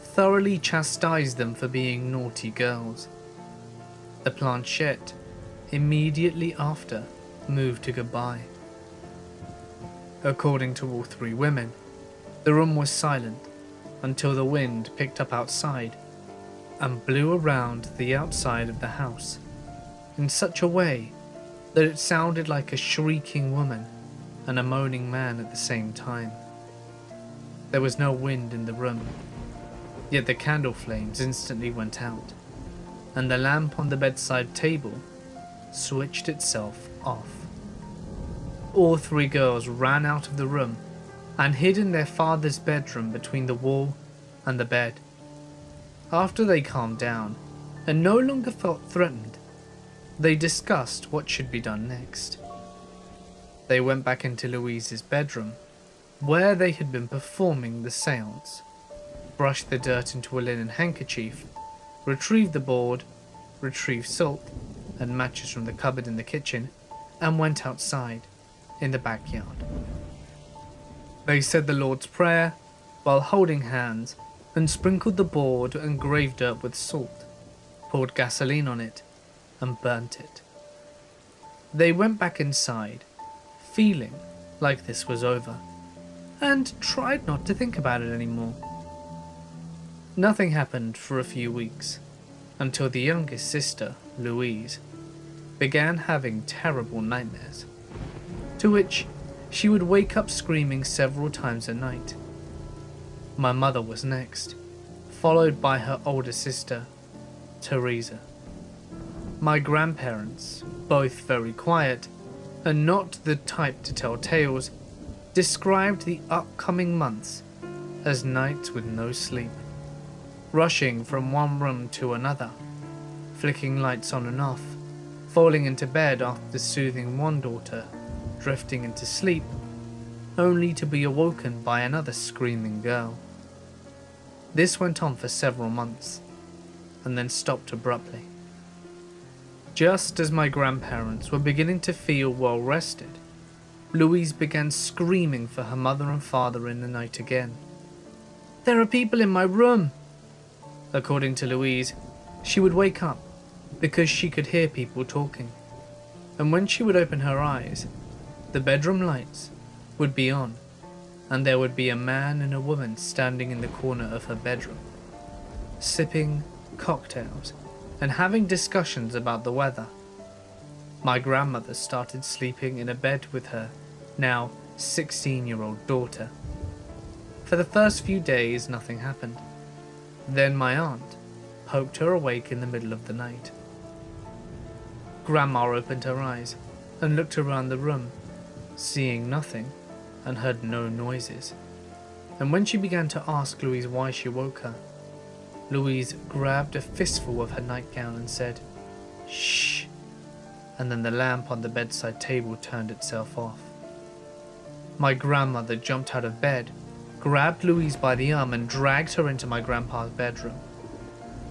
thoroughly chastised them for being naughty girls. The planchette immediately after moved to goodbye. According to all 3 women, the room was silent until the wind picked up outside and blew around the outside of the house in such a way that it sounded like a shrieking woman and a moaning man at the same time. There was no wind in the room, yet the candle flames instantly went out, and the lamp on the bedside table switched itself off. All 3 girls ran out of the room and hid in their father's bedroom between the wall and the bed. After they calmed down and no longer felt threatened, they discussed what should be done next. They went back into Louise's bedroom, where they had been performing the seance, brushed the dirt into a linen handkerchief, retrieved the board, retrieved salt and matches from the cupboard in the kitchen, and went outside in the backyard. They said the Lord's Prayer while holding hands and sprinkled the board and grave dirt with salt, poured gasoline on it, and burnt it. They went back inside, feeling like this was over, and tried not to think about it anymore. Nothing happened for a few weeks, until the youngest sister, Louise, began having terrible nightmares, to which she would wake up screaming several times a night. My mother was next, followed by her older sister, Teresa. My grandparents, both very quiet and not the type to tell tales, described the upcoming months as nights with no sleep, rushing from one room to another, flicking lights on and off, falling into bed after soothing one daughter, drifting into sleep, only to be awoken by another screaming girl. This went on for several months, and then stopped abruptly. Just as my grandparents were beginning to feel well rested, Louise began screaming for her mother and father in the night again. "There are people in my room!" According to Louise, she would wake up because she could hear people talking, and when she would open her eyes, the bedroom lights would be on, and there would be a man and a woman standing in the corner of her bedroom, sipping cocktails and having discussions about the weather. My grandmother started sleeping in a bed with her now 16-year-old daughter. For the first few days nothing happened. Then my aunt poked her awake in the middle of the night. Grandma opened her eyes and looked around the room, seeing nothing and heard no noises. And when she began to ask Louise why she woke her, Louise grabbed a fistful of her nightgown and said, "Shh," and then the lamp on the bedside table turned itself off. My grandmother jumped out of bed, grabbed Louise by the arm and dragged her into my grandpa's bedroom.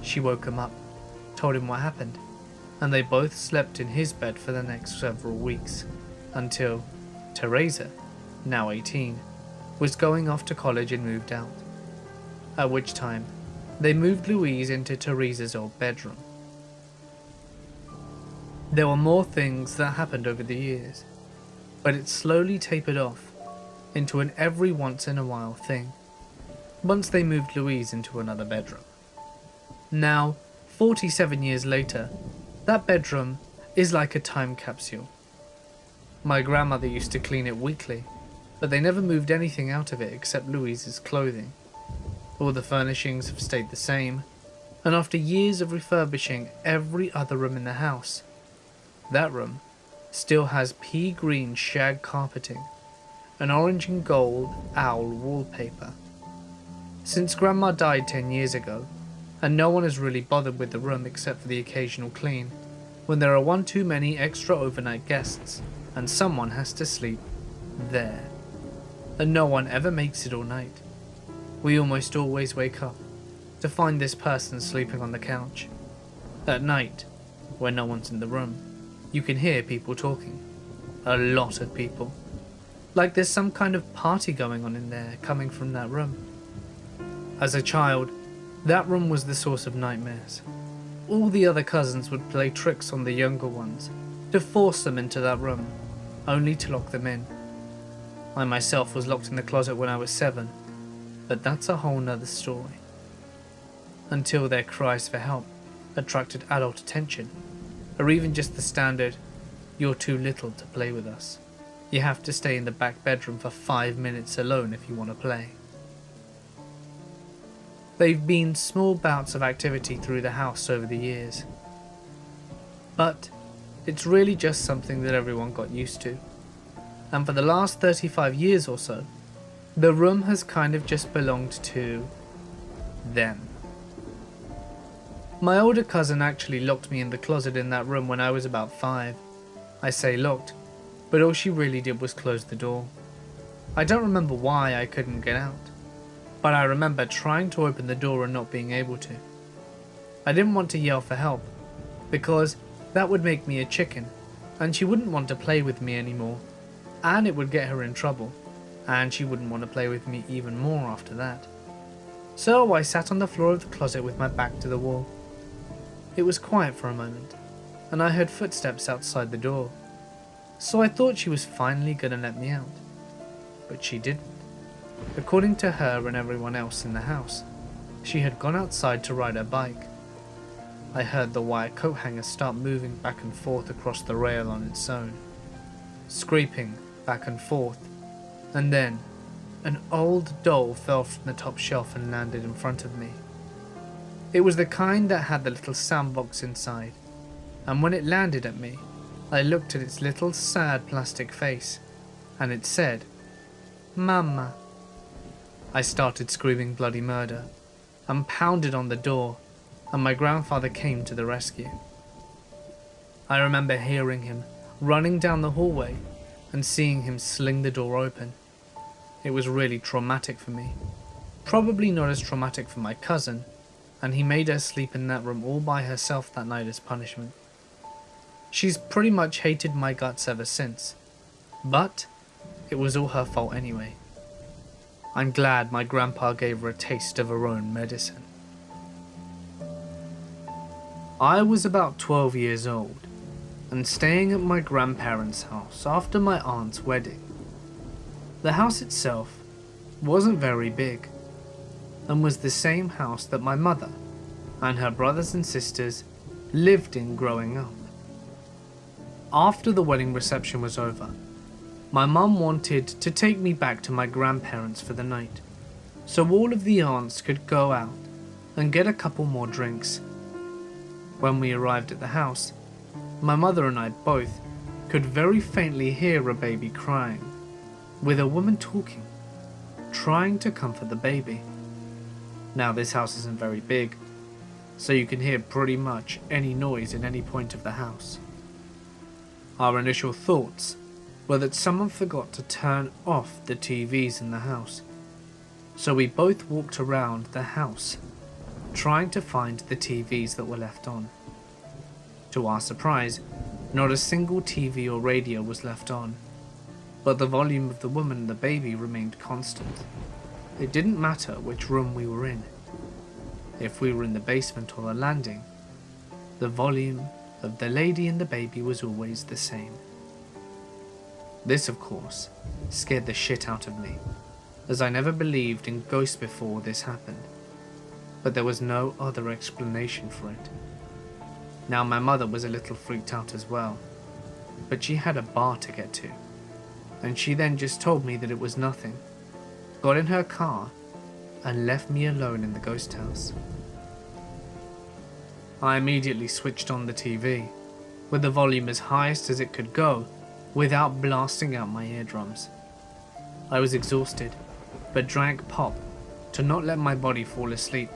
She woke him up, told him what happened, and they both slept in his bed for the next several weeks, until Teresa, now 18, was going off to college and moved out, at which time they moved Louise into Teresa's old bedroom. There were more things that happened over the years, but it slowly tapered off into an every once in a while thing, once they moved Louise into another bedroom. Now, 47 years later, that bedroom is like a time capsule. My grandmother used to clean it weekly, but they never moved anything out of it except Louise's clothing. All the furnishings have stayed the same, and after years of refurbishing every other room in the house, that room still has pea green shag carpeting, and orange and gold owl wallpaper. Since Grandma died 10 years ago, and no one has really bothered with the room except for the occasional clean, when there are one too many extra overnight guests, and someone has to sleep there. And no one ever makes it all night. We almost always wake up to find this person sleeping on the couch. At night, when no one's in the room, you can hear people talking. A lot of people. Like there's some kind of party going on in there coming from that room. As a child, that room was the source of nightmares. All the other cousins would play tricks on the younger ones to force them into that room, only to lock them in. I myself was locked in the closet when I was 7, but that's a whole nother story. Until their cries for help attracted adult attention, or even just the standard, "You're too little to play with us. You have to stay in the back bedroom for 5 minutes alone if you want to play." They've been small bouts of activity through the house over the years, but it's really just something that everyone got used to. And for the last 35 years or so, the room has kind of just belonged to them. My older cousin actually locked me in the closet in that room when I was about 5. I say locked, but all she really did was close the door. I don't remember why I couldn't get out, but I remember trying to open the door and not being able to. I didn't want to yell for help, because that would make me a chicken, and she wouldn't want to play with me anymore, and it would get her in trouble, and she wouldn't want to play with me even more after that. So I sat on the floor of the closet with my back to the wall. It was quiet for a moment, and I heard footsteps outside the door, so I thought she was finally going to let me out, but she didn't. According to her and everyone else in the house, she had gone outside to ride her bike. I heard the wire coat hanger start moving back and forth across the rail on its own, scraping back and forth, and then an old doll fell from the top shelf and landed in front of me. It was the kind that had the little soundbox inside, and when it landed at me, I looked at its little sad plastic face, and it said, "Mama." I started screaming bloody murder, and pounded on the door, and my grandfather came to the rescue. I remember hearing him running down the hallway and seeing him sling the door open. It was really traumatic for me, probably not as traumatic for my cousin, and he made her sleep in that room all by herself that night as punishment. She's pretty much hated my guts ever since, but it was all her fault anyway. I'm glad my grandpa gave her a taste of her own medicine. I was about 12 years old and staying at my grandparents' house after my aunt's wedding. The house itself wasn't very big and was the same house that my mother and her brothers and sisters lived in growing up. After the wedding reception was over, my mum wanted to take me back to my grandparents for the night, so all of the aunts could go out and get a couple more drinks. When we arrived at the house, my mother and I both could very faintly hear a baby crying, with a woman talking, trying to comfort the baby. Now this house isn't very big, so you can hear pretty much any noise in any point of the house. Our initial thoughts were that someone forgot to turn off the TVs in the house, so we both walked around the house trying to find the TVs that were left on. To our surprise, not a single TV or radio was left on, but the volume of the woman and the baby remained constant. It didn't matter which room we were in. If we were in the basement or the landing, the volume of the lady and the baby was always the same. This, of course, scared the shit out of me, as I never believed in ghosts before this happened, but there was no other explanation for it. Now my mother was a little freaked out as well, but she had a bar to get to, and she then just told me that it was nothing, got in her car, and left me alone in the ghost house. I immediately switched on the TV, with the volume as highest as it could go, without blasting out my eardrums. I was exhausted, but drank pop to not let my body fall asleep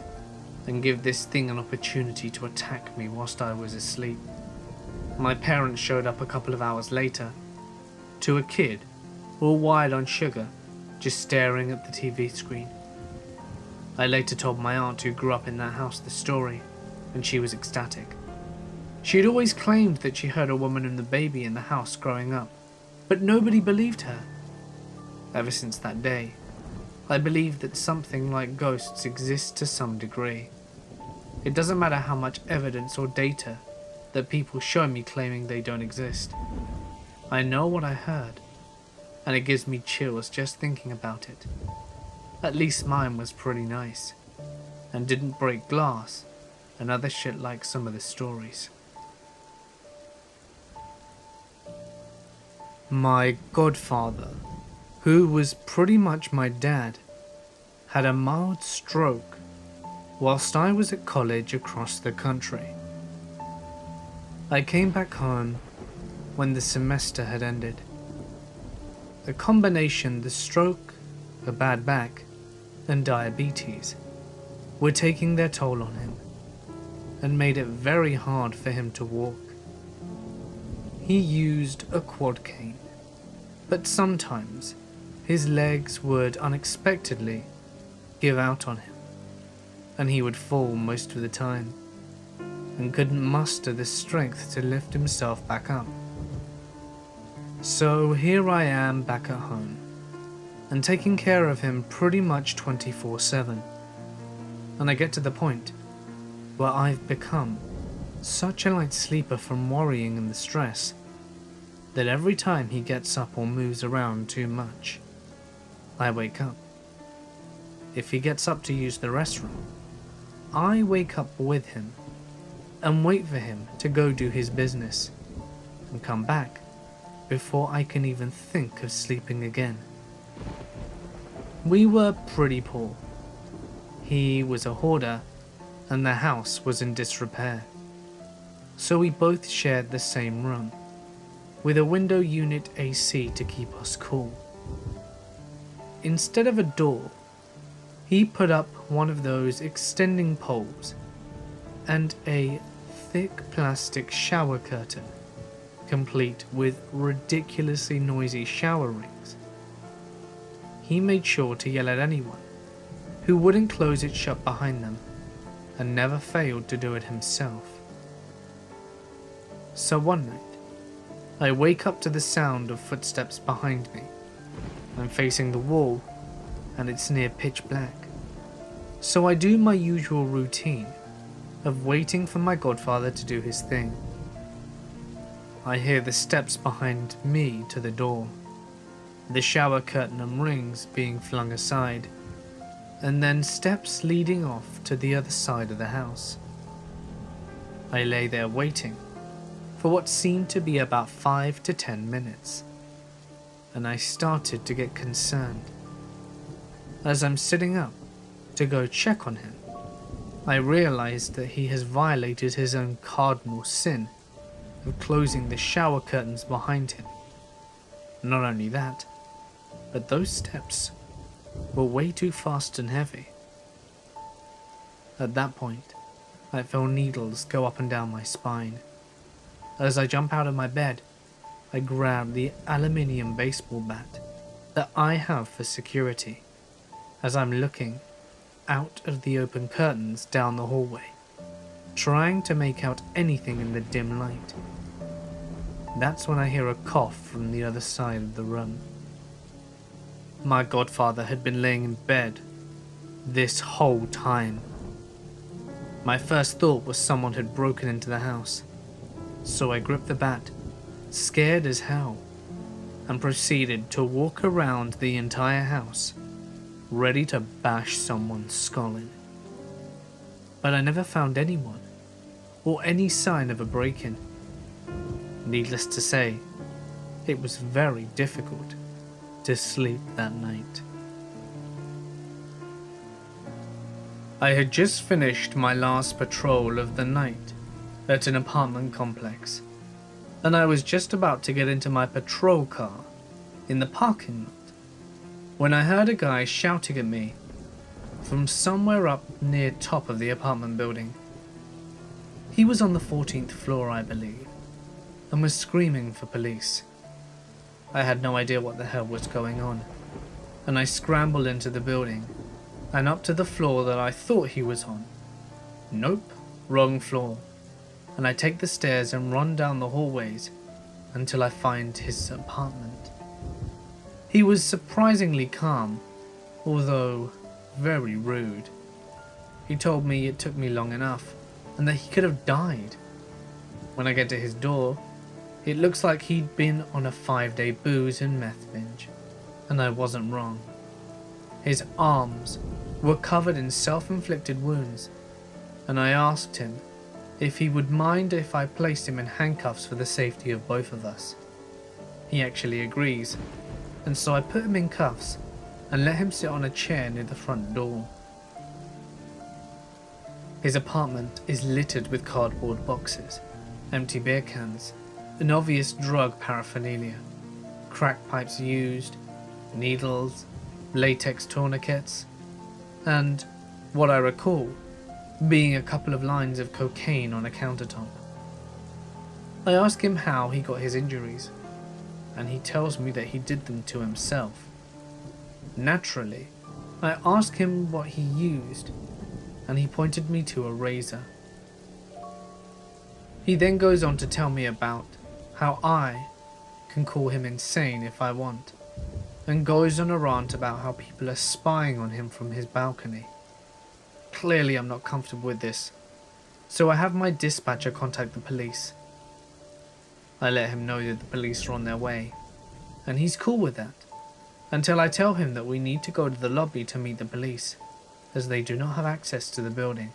and give this thing an opportunity to attack me whilst I was asleep. My parents showed up a couple of hours later, to a kid, all wired on sugar, just staring at the TV screen. I later told my aunt who grew up in that house the story, and she was ecstatic. She had always claimed that she heard a woman and the baby in the house growing up, but nobody believed her. Ever since that day, I believe that something like ghosts exists to some degree. It doesn't matter how much evidence or data that people show me claiming they don't exist. I know what I heard, and it gives me chills just thinking about it. At least mine was pretty nice, and didn't break glass and other shit like some of the stories. My godfather, who was pretty much my dad, had a mild stroke whilst I was at college across the country. I came back home when the semester had ended. The combination, the stroke, a bad back, and diabetes were taking their toll on him and made it very hard for him to walk. He used a quad cane, but sometimes his legs would unexpectedly give out on him, and he would fall most of the time, and couldn't muster the strength to lift himself back up. So here I am back at home, and taking care of him pretty much 24/7, and I get to the point where I've become such a light sleeper from worrying and the stress that every time he gets up or moves around too much, I wake up. If he gets up to use the restroom, I wake up with him and wait for him to go do his business and come back before I can even think of sleeping again. We were pretty poor. He was a hoarder and the house was in disrepair, so we both shared the same room, with a window unit AC to keep us cool. Instead of a door, he put up one of those extending poles and a thick plastic shower curtain, complete with ridiculously noisy shower rings. He made sure to yell at anyone who wouldn't close it shut behind them, and never failed to do it himself. So one night, I wake up to the sound of footsteps behind me. I'm facing the wall, and it's near pitch black. So I do my usual routine of waiting for my godfather to do his thing. I hear the steps behind me to the door, the shower curtain and rings being flung aside, and then steps leading off to the other side of the house. I lay there waiting for what seemed to be about 5 to 10 minutes, and I started to get concerned. As I'm sitting up to go check on him, I realized that he has violated his own cardinal sin of closing the shower curtains behind him. Not only that, but those steps were way too fast and heavy. At that point, I feel needles go up and down my spine. As I jump out of my bed, I grab the aluminium baseball bat that I have for security as I'm looking out of the open curtains down the hallway, trying to make out anything in the dim light. That's when I hear a cough from the other side of the room. My godfather had been laying in bed this whole time. My first thought was someone had broken into the house, so I gripped the bat, scared as hell, and proceeded to walk around the entire house, ready to bash someone's skull in. But I never found anyone, or any sign of a break-in. Needless to say, it was very difficult to sleep that night. I had just finished my last patrol of the night at an apartment complex, and I was just about to get into my patrol car in the parking lot when I heard a guy shouting at me from somewhere up near top of the apartment building. He was on the 14th floor, I believe, and was screaming for police. I had no idea what the hell was going on, and I scrambled into the building and up to the floor that I thought he was on. Nope, wrong floor. And I take the stairs and run down the hallways until I find his apartment. He was surprisingly calm, although very rude. He told me it took me long enough and that he could have died. When I get to his door, it looks like he'd been on a 5-day booze and meth binge, and I wasn't wrong. His arms were covered in self-inflicted wounds, and I asked him if he would mind if I placed him in handcuffs for the safety of both of us. He actually agrees, and so I put him in cuffs and let him sit on a chair near the front door. His apartment is littered with cardboard boxes, empty beer cans, and obvious drug paraphernalia, crack pipes used, needles, latex tourniquets, and, what I recall, being a couple of lines of cocaine on a countertop. I ask him how he got his injuries, and he tells me that he did them to himself. Naturally, I ask him what he used, and he pointed me to a razor. He then goes on to tell me about how I can call him insane if I want, and goes on a rant about how people are spying on him from his balcony. Clearly I'm not comfortable with this, so I have my dispatcher contact the police. I let him know that the police are on their way, and he's cool with that, until I tell him that we need to go to the lobby to meet the police, as they do not have access to the building.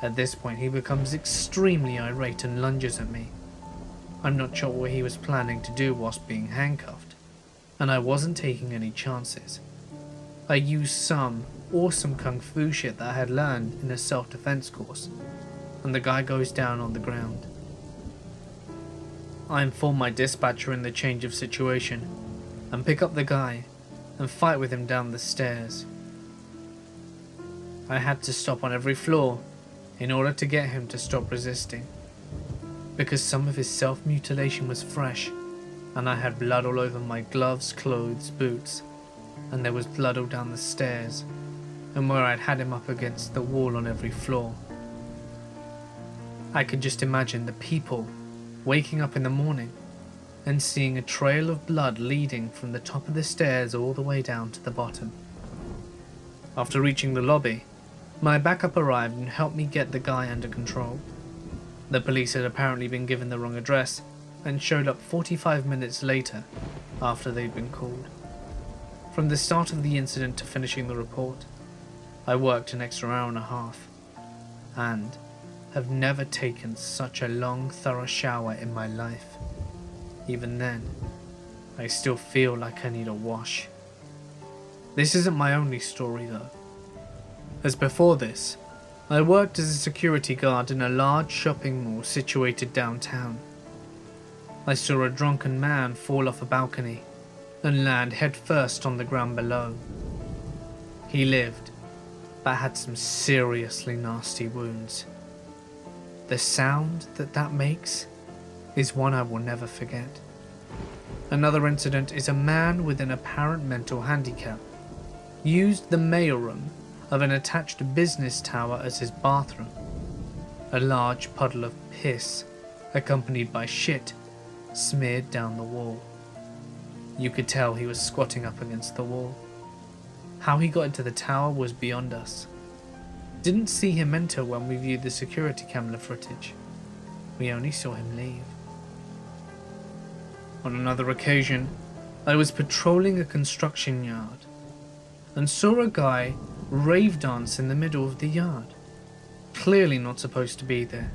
At this point he becomes extremely irate and lunges at me. I'm not sure what he was planning to do whilst being handcuffed, and I wasn't taking any chances. I used some awesome kung fu shit that I had learned in a self-defense course, and the guy goes down on the ground. I inform my dispatcher in the change of situation, and pick up the guy and fight with him down the stairs. I had to stop on every floor in order to get him to stop resisting, because some of his self-mutilation was fresh, and I had blood all over my gloves, clothes, boots, and there was blood all down the stairs, and where I'd had him up against the wall on every floor. I could just imagine the people waking up in the morning and seeing a trail of blood leading from the top of the stairs all the way down to the bottom. After reaching the lobby, My backup arrived and helped me get the guy under control. The police had apparently been given the wrong address and showed up 45 minutes later after they'd been called. From the start of the incident to finishing the report, I worked an extra hour and a half and have never taken such a long, thorough shower in my life. Even then, I still feel like I need a wash. This isn't my only story though. As before this, I worked as a security guard in a large shopping mall situated downtown. I saw a drunken man fall off a balcony and land headfirst on the ground below. He lived, but had some seriously nasty wounds. The sound that makes is one I will never forget. Another incident is a man with an apparent mental handicap used the mailroom of an attached business tower as his bathroom. A large puddle of piss, accompanied by shit, smeared down the wall. You could tell he was squatting up against the wall. How he got into the tower was beyond us. Didn't see him enter when we viewed the security camera footage. We only saw him leave. On another occasion, I was patrolling a construction yard and saw a guy rave dance in the middle of the yard. Clearly not supposed to be there.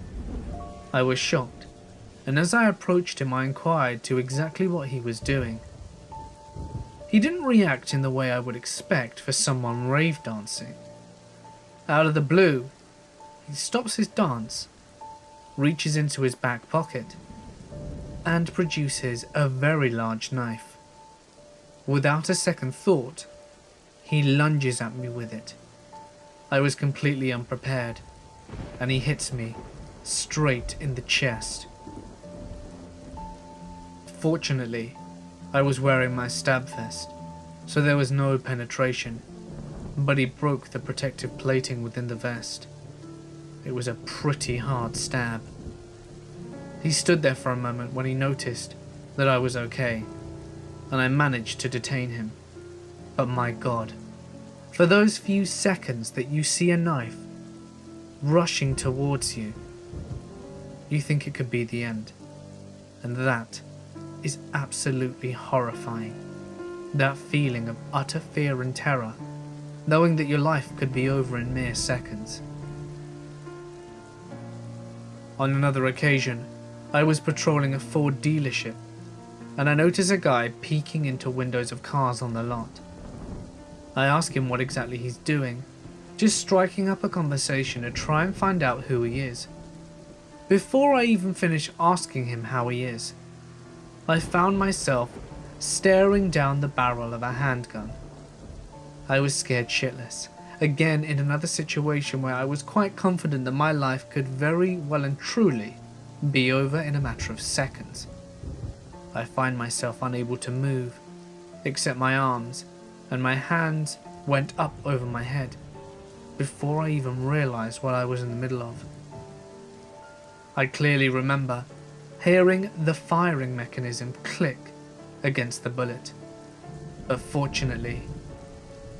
I was shocked, and as I approached him I inquired to exactly what he was doing. He didn't react in the way I would expect for someone rave dancing. Out of the blue, he stops his dance, reaches into his back pocket, and produces a very large knife. Without a second thought, he lunges at me with it. I was completely unprepared, and he hits me straight in the chest. Fortunately, I was wearing my stab vest, so there was no penetration, but he broke the protective plating within the vest. It was a pretty hard stab. He stood there for a moment when he noticed that I was okay, and I managed to detain him. But my God, for those few seconds that you see a knife rushing towards you, you think it could be the end. And that is absolutely horrifying. That feeling of utter fear and terror, knowing that your life could be over in mere seconds. On another occasion, I was patrolling a Ford dealership, and I noticed a guy peeking into windows of cars on the lot. I ask him what exactly he's doing, just striking up a conversation to try and find out who he is. Before I even finish asking him how he is, I found myself staring down the barrel of a handgun. I was scared shitless, again in another situation where I was quite confident that my life could very well and truly be over in a matter of seconds. I find myself unable to move, except my arms, and my hands went up over my head before I even realized what I was in the middle of. I clearly remember hearing the firing mechanism click against the bullet, but fortunately,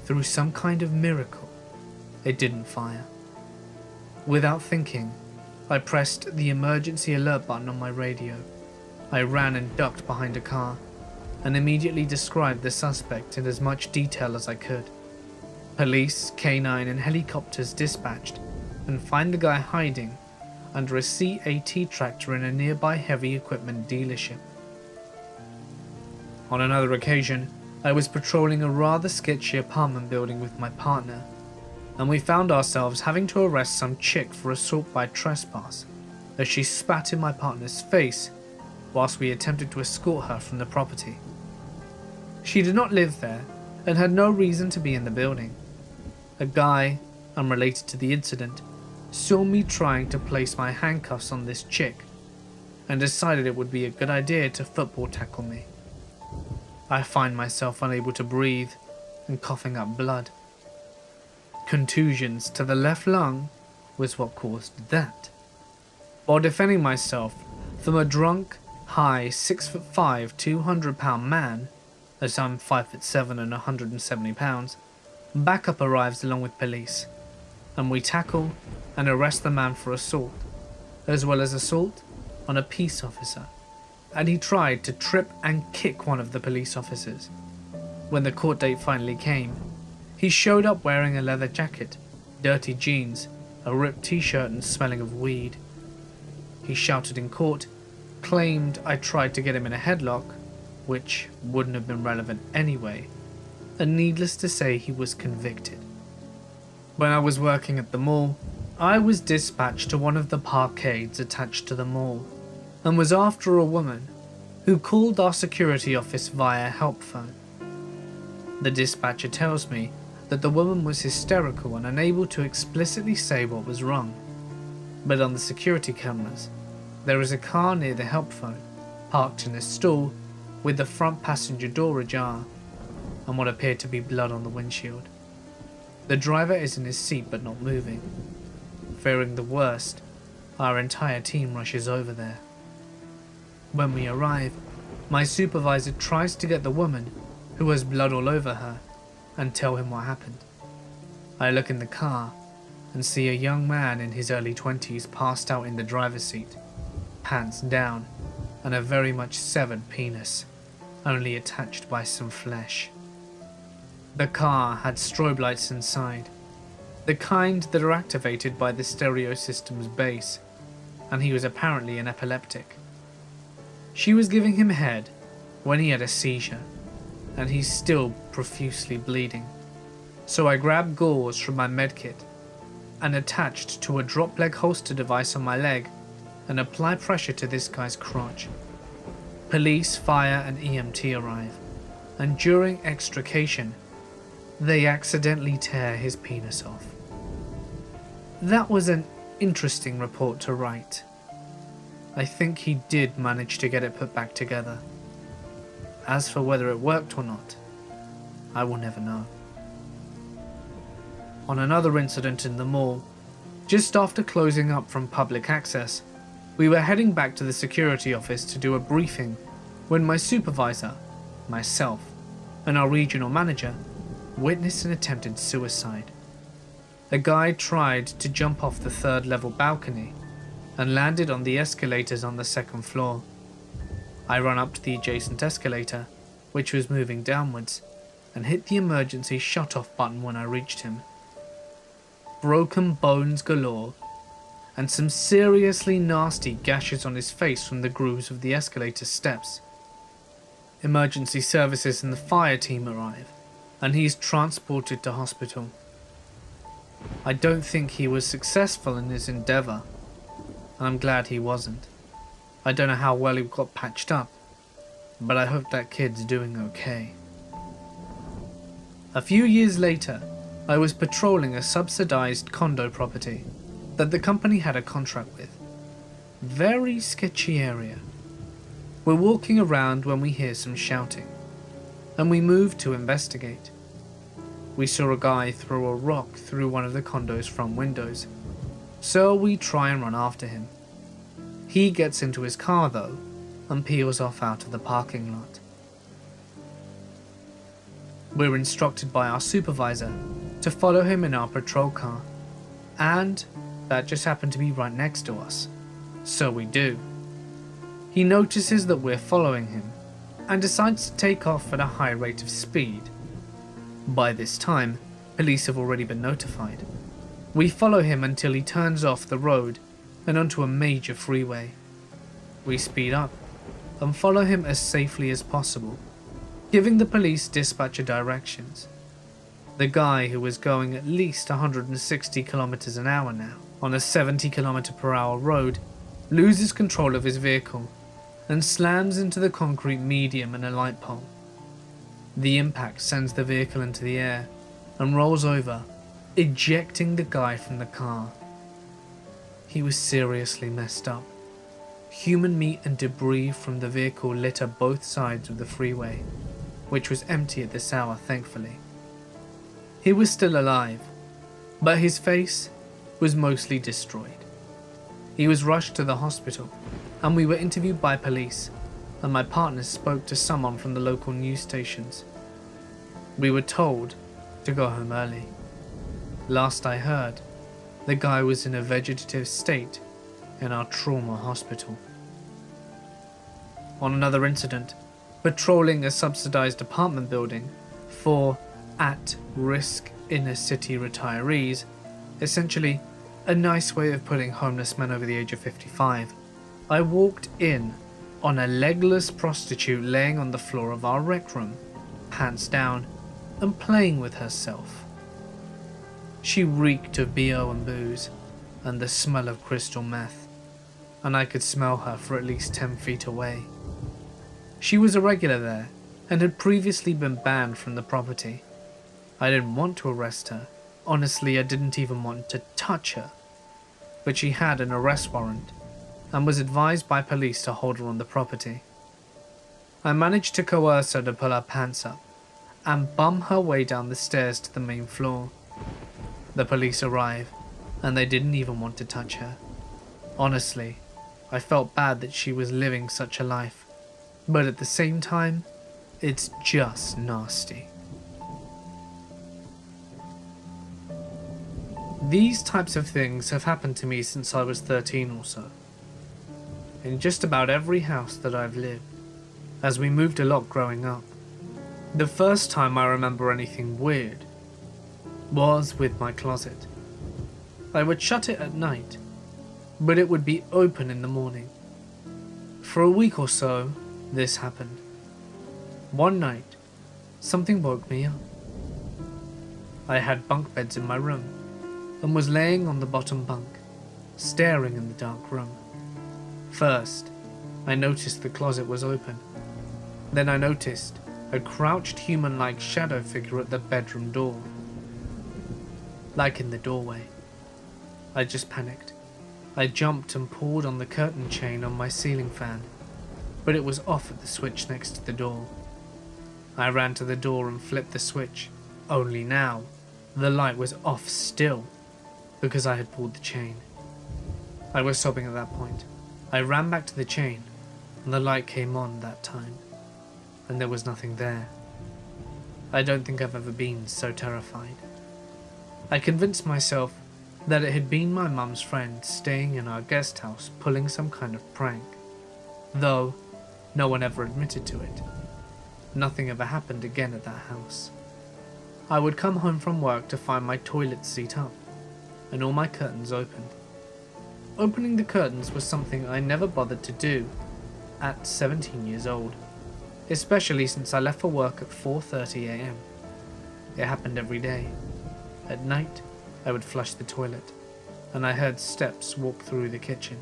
through some kind of miracle, it didn't fire. Without thinking, I pressed the emergency alert button on my radio. I ran and ducked behind a car, and immediately described the suspect in as much detail as I could. Police, K9 and helicopters dispatched, and find the guy hiding under a CAT tractor in a nearby heavy equipment dealership. On another occasion, I was patrolling a rather sketchy apartment building with my partner, and we found ourselves having to arrest some chick for assault by trespass, as she spat in my partner's face whilst we attempted to escort her from the property. She did not live there and had no reason to be in the building. A guy, unrelated to the incident, saw me trying to place my handcuffs on this chick and decided it would be a good idea to football tackle me. I find myself unable to breathe and coughing up blood. Contusions to the left lung was what caused that. While defending myself from a drunk, high 6'5", 200-pound man, as I'm 5'7" and 170 pounds, backup arrives along with police. and we tackle and arrest the man for assault, as well as assault on a peace officer, and he tried to trip and kick one of the police officers. When the court date finally came, he showed up wearing a leather jacket, dirty jeans, a ripped t-shirt and smelling of weed. He shouted in court, claimed I tried to get him in a headlock, which wouldn't have been relevant anyway, and needless to say he was convicted. When I was working at the mall, I was dispatched to one of the parkades attached to the mall, and was after a woman who called our security office via help phone. The dispatcher tells me that the woman was hysterical and unable to explicitly say what was wrong, but on the security cameras, there is a car near the help phone, parked in a stall with the front passenger door ajar, and what appeared to be blood on the windshield. The driver is in his seat but not moving. Fearing the worst, our entire team rushes over there. When we arrive, my supervisor tries to get the woman, who has blood all over her, and tell him what happened. I look in the car and see a young man in his early 20s passed out in the driver's seat, pants down, and a very much severed penis, only attached by some flesh. The car had strobe lights inside, the kind that are activated by the stereo system's base, and he was apparently an epileptic. She was giving him head when he had a seizure, and he's still profusely bleeding. So I grabbed gauze from my medkit and attached to a drop leg holster device on my leg and apply pressure to this guy's crotch. Police, fire and EMT arrive, and during extrication, they accidentally tear his penis off. That was an interesting report to write. I think he did manage to get it put back together. As for whether it worked or not, I will never know. On another incident in the mall, just after closing up from public access, we were heading back to the security office to do a briefing when my supervisor, myself, and our regional manager witnessed an attempted suicide. A guy tried to jump off the 3rd level balcony and landed on the escalators on the 2nd floor. I ran up to the adjacent escalator, which was moving downwards, and hit the emergency shut-off button when I reached him. Broken bones galore, and some seriously nasty gashes on his face from the grooves of the escalator steps. Emergency services and the fire team arrive, and he's transported to hospital. I don't think he was successful in his endeavour, and I'm glad he wasn't. I don't know how well he got patched up, but I hope that kid's doing okay. A few years later, I was patrolling a subsidized condo property that the company had a contract with. Very sketchy area. We're walking around when we hear some shouting, and we move to investigate. We saw a guy throw a rock through one of the condo's front windows, so we try and run after him. He gets into his car though, and peels off out of the parking lot. We're instructed by our supervisor to follow him in our patrol car, and that just happened to be right next to us, so we do. He notices that we're following him, and decides to take off at a high rate of speed. By this time, police have already been notified. We follow him until he turns off the road and onto a major freeway. We speed up and follow him as safely as possible, giving the police dispatcher directions. The guy, who was going at least 160 kilometers an hour now on a 70 km/h road, loses control of his vehicle and slams into the concrete median and a light pole. The impact sends the vehicle into the air and rolls over, ejecting the guy from the car. He was seriously messed up. Human meat and debris from the vehicle litter both sides of the freeway, which was empty at this hour, thankfully. He was still alive, but his face was mostly destroyed. He was rushed to the hospital, and we were interviewed by police, and my partner spoke to someone from the local news stations. We were told to go home early. Last I heard, The guy was in a vegetative state in our trauma hospital. On another incident, patrolling a subsidized apartment building for at-risk inner-city retirees, essentially a nice way of putting homeless men over the age of 55, I walked in on a legless prostitute laying on the floor of our rec room, pants down, and playing with herself. She reeked of BO and booze, and the smell of crystal meth, and I could smell her for at least 10 feet away. She was a regular there, and had previously been banned from the property. I didn't want to arrest her. Honestly, I didn't even want to touch her. But she had an arrest warrant, and was advised by police to hold her on the property. I managed to coerce her to pull her pants up, and bum her way down the stairs to the main floor. The police arrive, and they didn't even want to touch her. Honestly, I felt bad that she was living such a life, but at the same time, it's just nasty. These types of things have happened to me since I was 13 or so. In just about every house that I've lived, as we moved a lot growing up. The first time I remember anything weird was with my closet. I would shut it at night, but it would be open in the morning. For a week or so, this happened. One night, something woke me up. I had bunk beds in my room, and was laying on the bottom bunk, staring in the dark room. First, I noticed the closet was open. Then I noticed a crouched human-like shadow figure at the bedroom door. Like in the doorway. I just panicked. I jumped and pulled on the curtain chain on my ceiling fan, but it was off at the switch next to the door. I ran to the door and flipped the switch, only now the light was off still, because I had pulled the chain. I was sobbing at that point. I ran back to the chain, and the light came on that time, and there was nothing there. I don't think I've ever been so terrified. I convinced myself that it had been my mum's friend staying in our guest house pulling some kind of prank, though no one ever admitted to it. Nothing ever happened again at that house. I would come home from work to find my toilet seat up, and all my curtains open. Opening the curtains was something I never bothered to do at 17 years old, especially since I left for work at 4:30 AM. It happened every day. At night, I would flush the toilet, and I heard steps walk through the kitchen.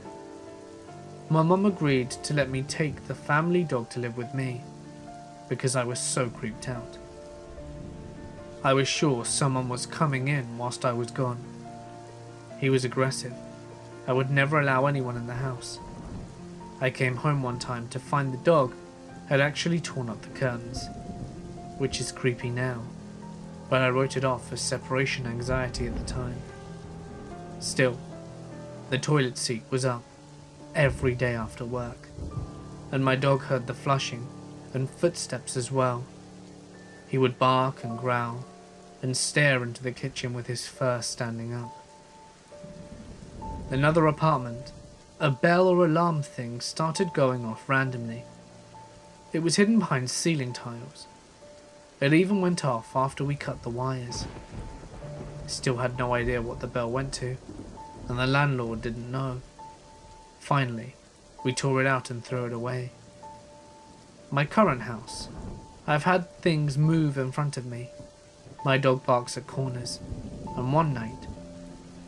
My mum agreed to let me take the family dog to live with me, because I was so creeped out. I was sure someone was coming in whilst I was gone. He was aggressive. I would never allow anyone in the house. I came home one time to find the dog had actually torn up the curtains, which is creepy now, but I wrote it off as separation anxiety at the time. Still, the toilet seat was up every day after work, and my dog heard the flushing and footsteps as well. He would bark and growl and stare into the kitchen with his fur standing up. Another apartment, a bell or alarm thing started going off randomly. It was hidden behind ceiling tiles. It even went off after we cut the wires. Still had no idea what the bell went to, and the landlord didn't know. Finally, we tore it out and threw it away. My current house, I've had things move in front of me. My dog barks at corners, and one night,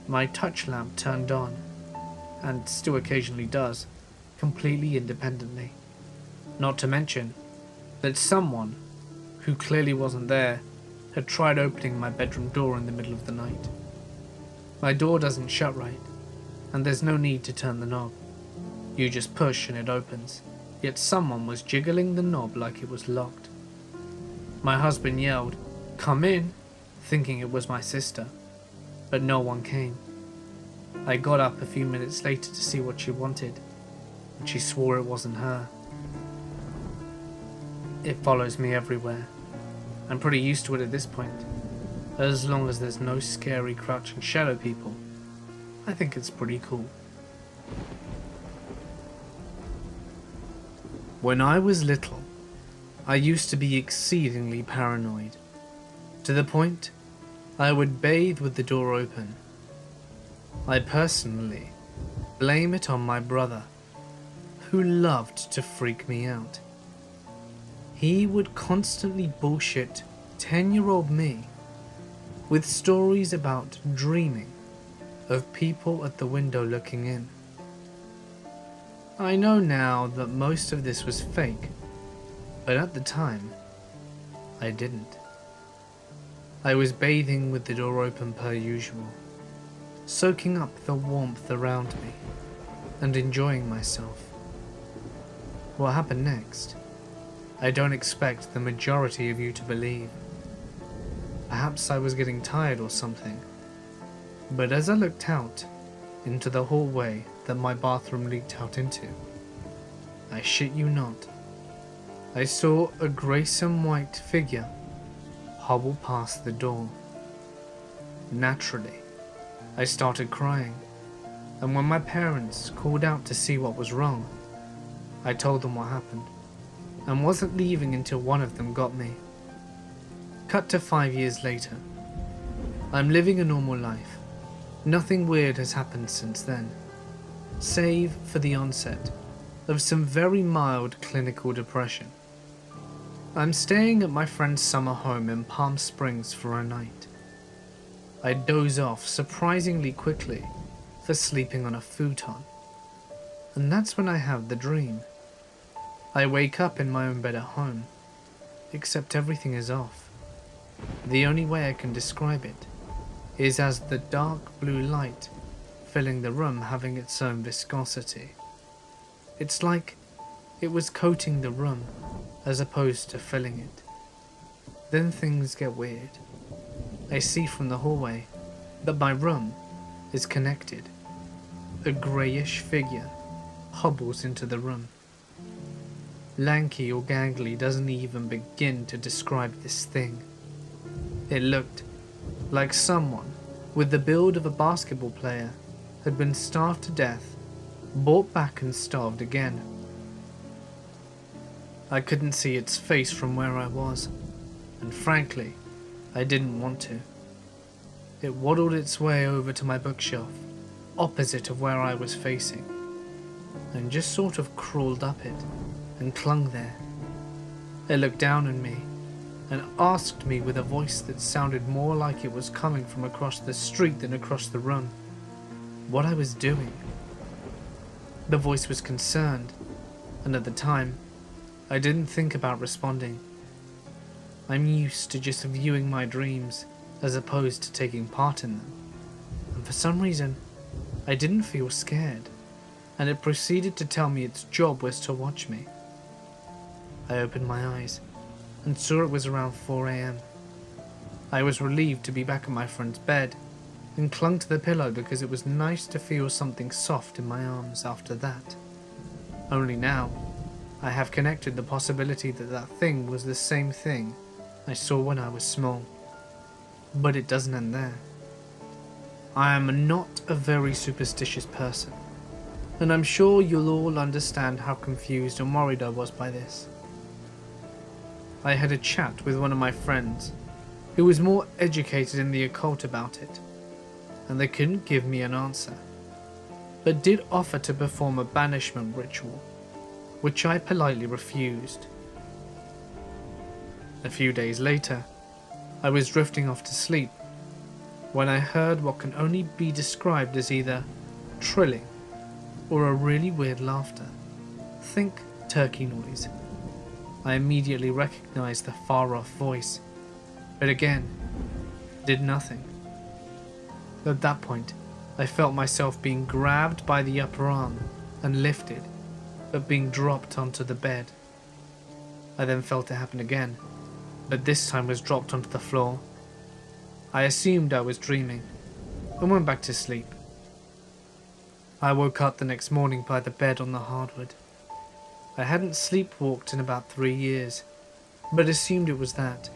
my touch lamp turned on, and still occasionally does, completely independently. Not to mention that someone, who clearly wasn't there, had tried opening my bedroom door in the middle of the night. My door doesn't shut right, and there's no need to turn the knob. You just push and it opens, yet someone was jiggling the knob like it was locked. My husband yelled, "Come in," thinking it was my sister, but no one came. I got up a few minutes later to see what she wanted, and she swore it wasn't her. It follows me everywhere. I'm pretty used to it at this point. As long as there's no scary crouching shadow people, I think it's pretty cool. When I was little, I used to be exceedingly paranoid, to the point I would bathe with the door open. I personally blame it on my brother, who loved to freak me out. He would constantly bullshit 10-year-old me with stories about dreaming of people at the window looking in. I know now that most of this was fake, but at the time, I didn't. I was bathing with the door open per usual, soaking up the warmth around me and enjoying myself. What happened next? I don't expect the majority of you to believe. Perhaps I was getting tired or something, but as I looked out into the hallway that my bathroom leaked out into, I shit you not, I saw a Grayson white figure hobble past the door. Naturally, I started crying, and when my parents called out to see what was wrong, I told them what happened, and wasn't leaving until one of them got me. Cut to 5 years later. I'm living a normal life. Nothing weird has happened since then, save for the onset of some very mild clinical depression. I'm staying at my friend's summer home in Palm Springs for a night. I doze off surprisingly quickly for sleeping on a futon, and that's when I have the dream. I wake up in my own bed at home, except everything is off. The only way I can describe it is as the dark blue light filling the room having its own viscosity. It's like it was coating the room as opposed to filling it. Then things get weird. I see from the hallway that my room is connected. A greyish figure hobbles into the room. Lanky or gangly doesn't even begin to describe this thing. It looked like someone with the build of a basketball player had been starved to death, brought back and starved again. I couldn't see its face from where I was, and frankly, I didn't want to. It waddled its way over to my bookshelf, opposite of where I was facing, and just sort of crawled up it and clung there. It looked down at me and asked me with a voice that sounded more like it was coming from across the street than across the room what I was doing. The voice was concerned, and at the time, I didn't think about responding. I'm used to just viewing my dreams as opposed to taking part in them, and for some reason, I didn't feel scared, and it proceeded to tell me its job was to watch me. I opened my eyes and saw it was around 4 AM. I was relieved to be back in my friend's bed and clung to the pillow because it was nice to feel something soft in my arms after that. Only now, I have connected the possibility that that thing was the same thing I saw when I was small. But it doesn't end there. I am not a very superstitious person, and I'm sure you'll all understand how confused and worried I was by this. I had a chat with one of my friends who was more educated in the occult about it, and they couldn't give me an answer, but did offer to perform a banishment ritual, which I politely refused. A few days later, I was drifting off to sleep when I heard what can only be described as either trilling or a really weird laughter. Think turkey noise. I immediately recognized the far-off voice, but again, did nothing. At that point, I felt myself being grabbed by the upper arm and lifted, but being dropped onto the bed. I then felt it happen again, but this time was dropped onto the floor. I assumed I was dreaming and went back to sleep. I woke up the next morning by the bed on the hardwood. I hadn't sleepwalked in about 3 years, but assumed it was that.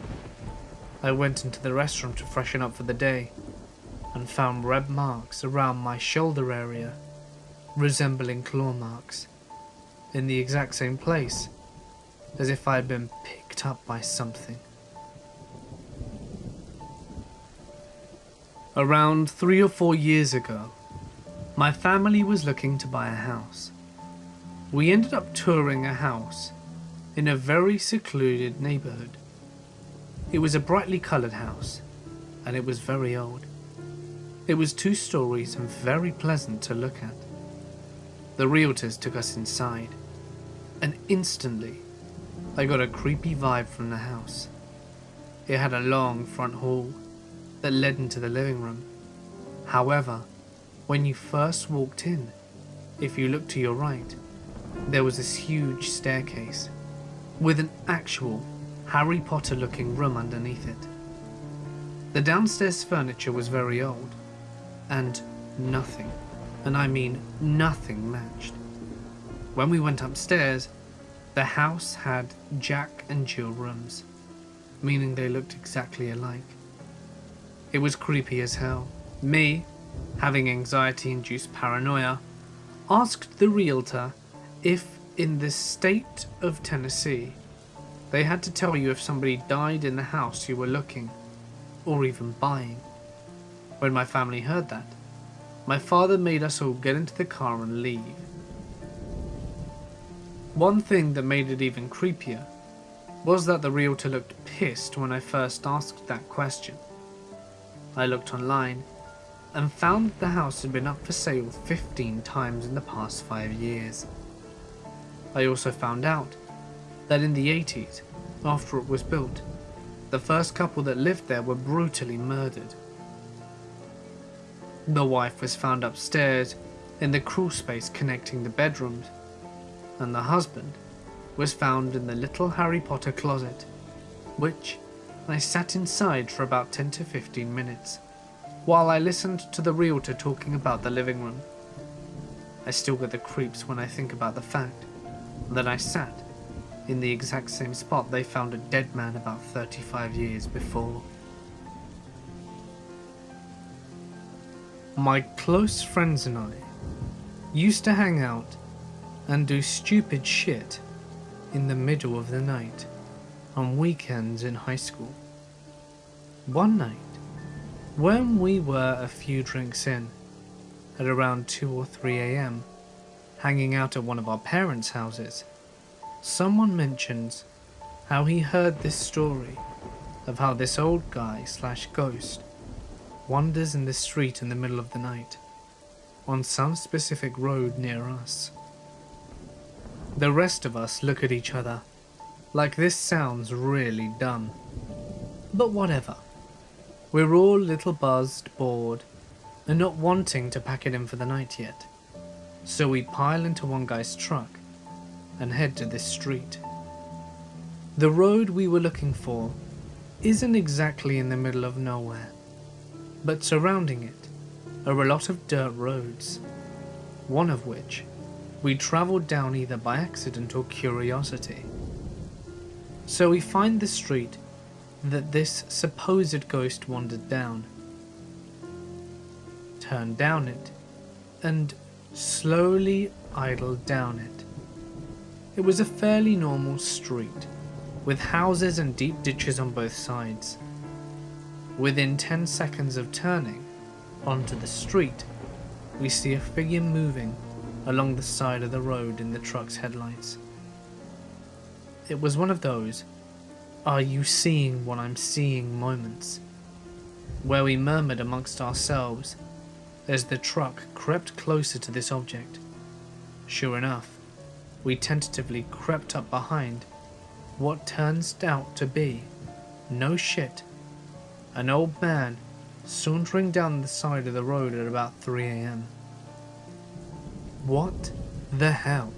I went into the restroom to freshen up for the day, and found red marks around my shoulder area, resembling claw marks, in the exact same place, as if I had been picked up by something. Around 3 or 4 years ago, my family was looking to buy a house. We ended up touring a house in a very secluded neighborhood. It was a brightly colored house, and it was very old. It was 2 stories and very pleasant to look at. The realtors took us inside, and instantly I got a creepy vibe from the house. It had a long front hall that led into the living room. However, when you first walked in, if you looked to your right, there was this huge staircase with an actual Harry Potter looking room underneath it. The downstairs furniture was very old, and nothing, and I mean nothing, matched. When we went upstairs, the house had Jack and Jill rooms, meaning they looked exactly alike. It was creepy as hell. Me, having anxiety-induced paranoia, asked the realtor if in the state of Tennessee they had to tell you if somebody died in the house you were looking or even buying. When my family heard that, my father made us all get into the car and leave. One thing that made it even creepier was that the realtor looked pissed when I first asked that question. I looked online and found that the house had been up for sale 15 times in the past 5 years. I also found out that in the 80s, after it was built, the first couple that lived there were brutally murdered. The wife was found upstairs in the crawl space connecting the bedrooms, and the husband was found in the little Harry Potter closet, which I sat inside for about 10 to 15 minutes while I listened to the realtor talking about the living room. I still get the creeps when I think about the fact that I sat in the exact same spot they found a dead man about 35 years before. My close friends and I used to hang out and do stupid shit in the middle of the night on weekends in high school. One night, when we were a few drinks in, at around 2 or 3 a.m, hanging out at one of our parents' houses, someone mentions how he heard this story of how this old guy / ghost wanders in the street in the middle of the night on some specific road near us. The rest of us look at each other like this sounds really dumb, but whatever. We're all a little buzzed, bored, and not wanting to pack it in for the night yet, so we pile into one guy's truck and head to this street. The road we were looking for isn't exactly in the middle of nowhere, but surrounding it are a lot of dirt roads, one of which we travelled down either by accident or curiosity. So we find the street that this supposed ghost wandered down, turned down it, and slowly idled down it. It was a fairly normal street, with houses and deep ditches on both sides. Within 10 seconds of turning onto the street, we see a figure moving along the side of the road in the truck's headlights. It was one of those "are you seeing what I'm seeing" moments, where we murmured amongst ourselves as the truck crept closer to this object. Sure enough, we tentatively crept up behind what turns out to be, no shit, an old man sauntering down the side of the road at about 3 a.m. What the hell?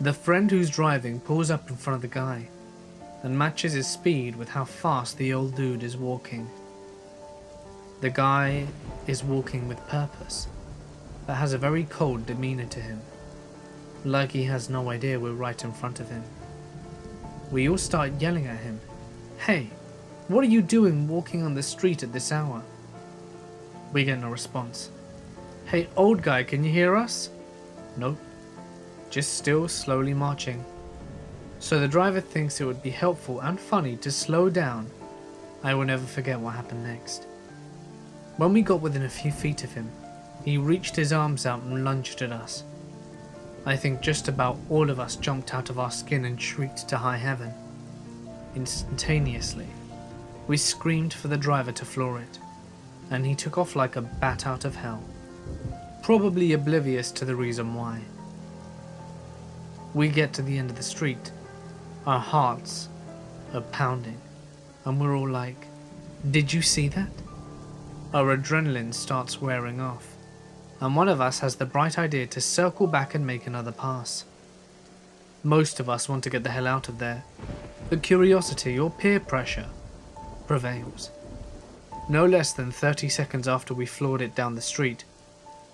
The friend who's driving pulls up in front of the guy and matches his speed with how fast the old dude is walking. The guy is walking with purpose, but has a very cold demeanor to him, like he has no idea we're right in front of him. We all start yelling at him, "Hey, what are you doing walking on the street at this hour?" We get no response. Hey, old guy, can you hear us? Nope. Just still slowly marching. So the driver thinks it would be helpful and funny to slow down. I will never forget what happened next. When we got within a few feet of him, he reached his arms out and lunged at us. I think just about all of us jumped out of our skin and shrieked to high heaven. Instantaneously, we screamed for the driver to floor it, and he took off like a bat out of hell, probably oblivious to the reason why. We get to the end of the street, our hearts are pounding, and we're all like, "Did you see that?" Our adrenaline starts wearing off, and one of us has the bright idea to circle back and make another pass. Most of us want to get the hell out of there, but curiosity or peer pressure prevails. No less than 30 seconds after we floored it down the street,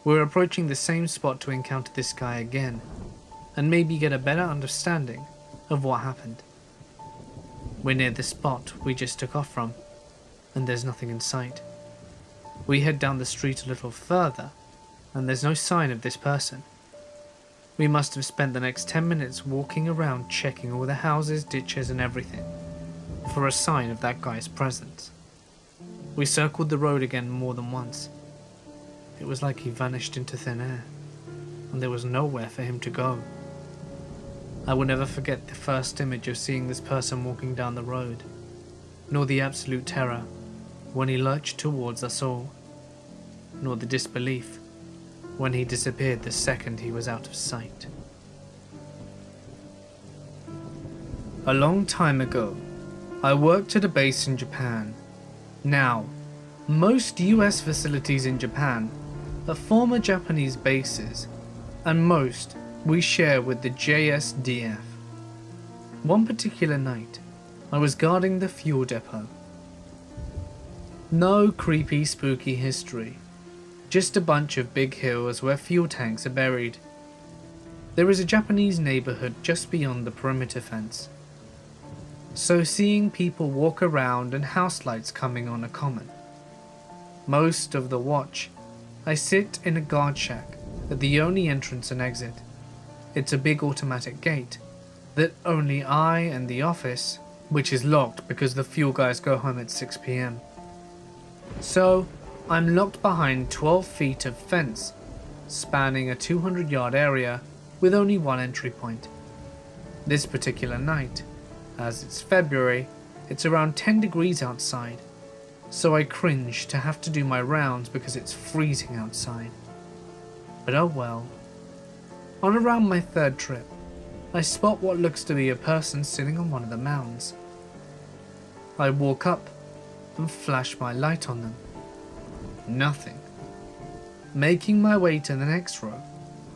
we're approaching the same spot to encounter this guy again, and maybe get a better understanding of what happened. We're near the spot we just took off from, and there's nothing in sight. We head down the street a little further, and there's no sign of this person. We must have spent the next 10 minutes walking around checking all the houses, ditches and everything, for a sign of that guy's presence. We circled the road again more than once. It was like he vanished into thin air, and there was nowhere for him to go. I will never forget the first image of seeing this person walking down the road, nor the absolute terror when he lurched towards us all, nor the disbelief when he disappeared the second he was out of sight. A long time ago, I worked at a base in Japan. Now, most US facilities in Japan are former Japanese bases, and most we share with the JSDF. One particular night, I was guarding the fuel depot. No creepy, spooky history, just a bunch of big hills where fuel tanks are buried. There is a Japanese neighborhood just beyond the perimeter fence, so seeing people walk around and house lights coming on are common. Most of the watch, I sit in a guard shack at the only entrance and exit. It's a big automatic gate that only I and the office, which is locked because the fuel guys go home at 6 PM. So I'm locked behind 12 feet of fence, spanning a 200-yard area with only one entry point. This particular night, as it's February, it's around 10 degrees outside, so I cringe to have to do my rounds because it's freezing outside. But oh well. On around my third trip, I spot what looks to be a person sitting on one of the mounds. I walk up and flash my light on them. Nothing. Making my way to the next row,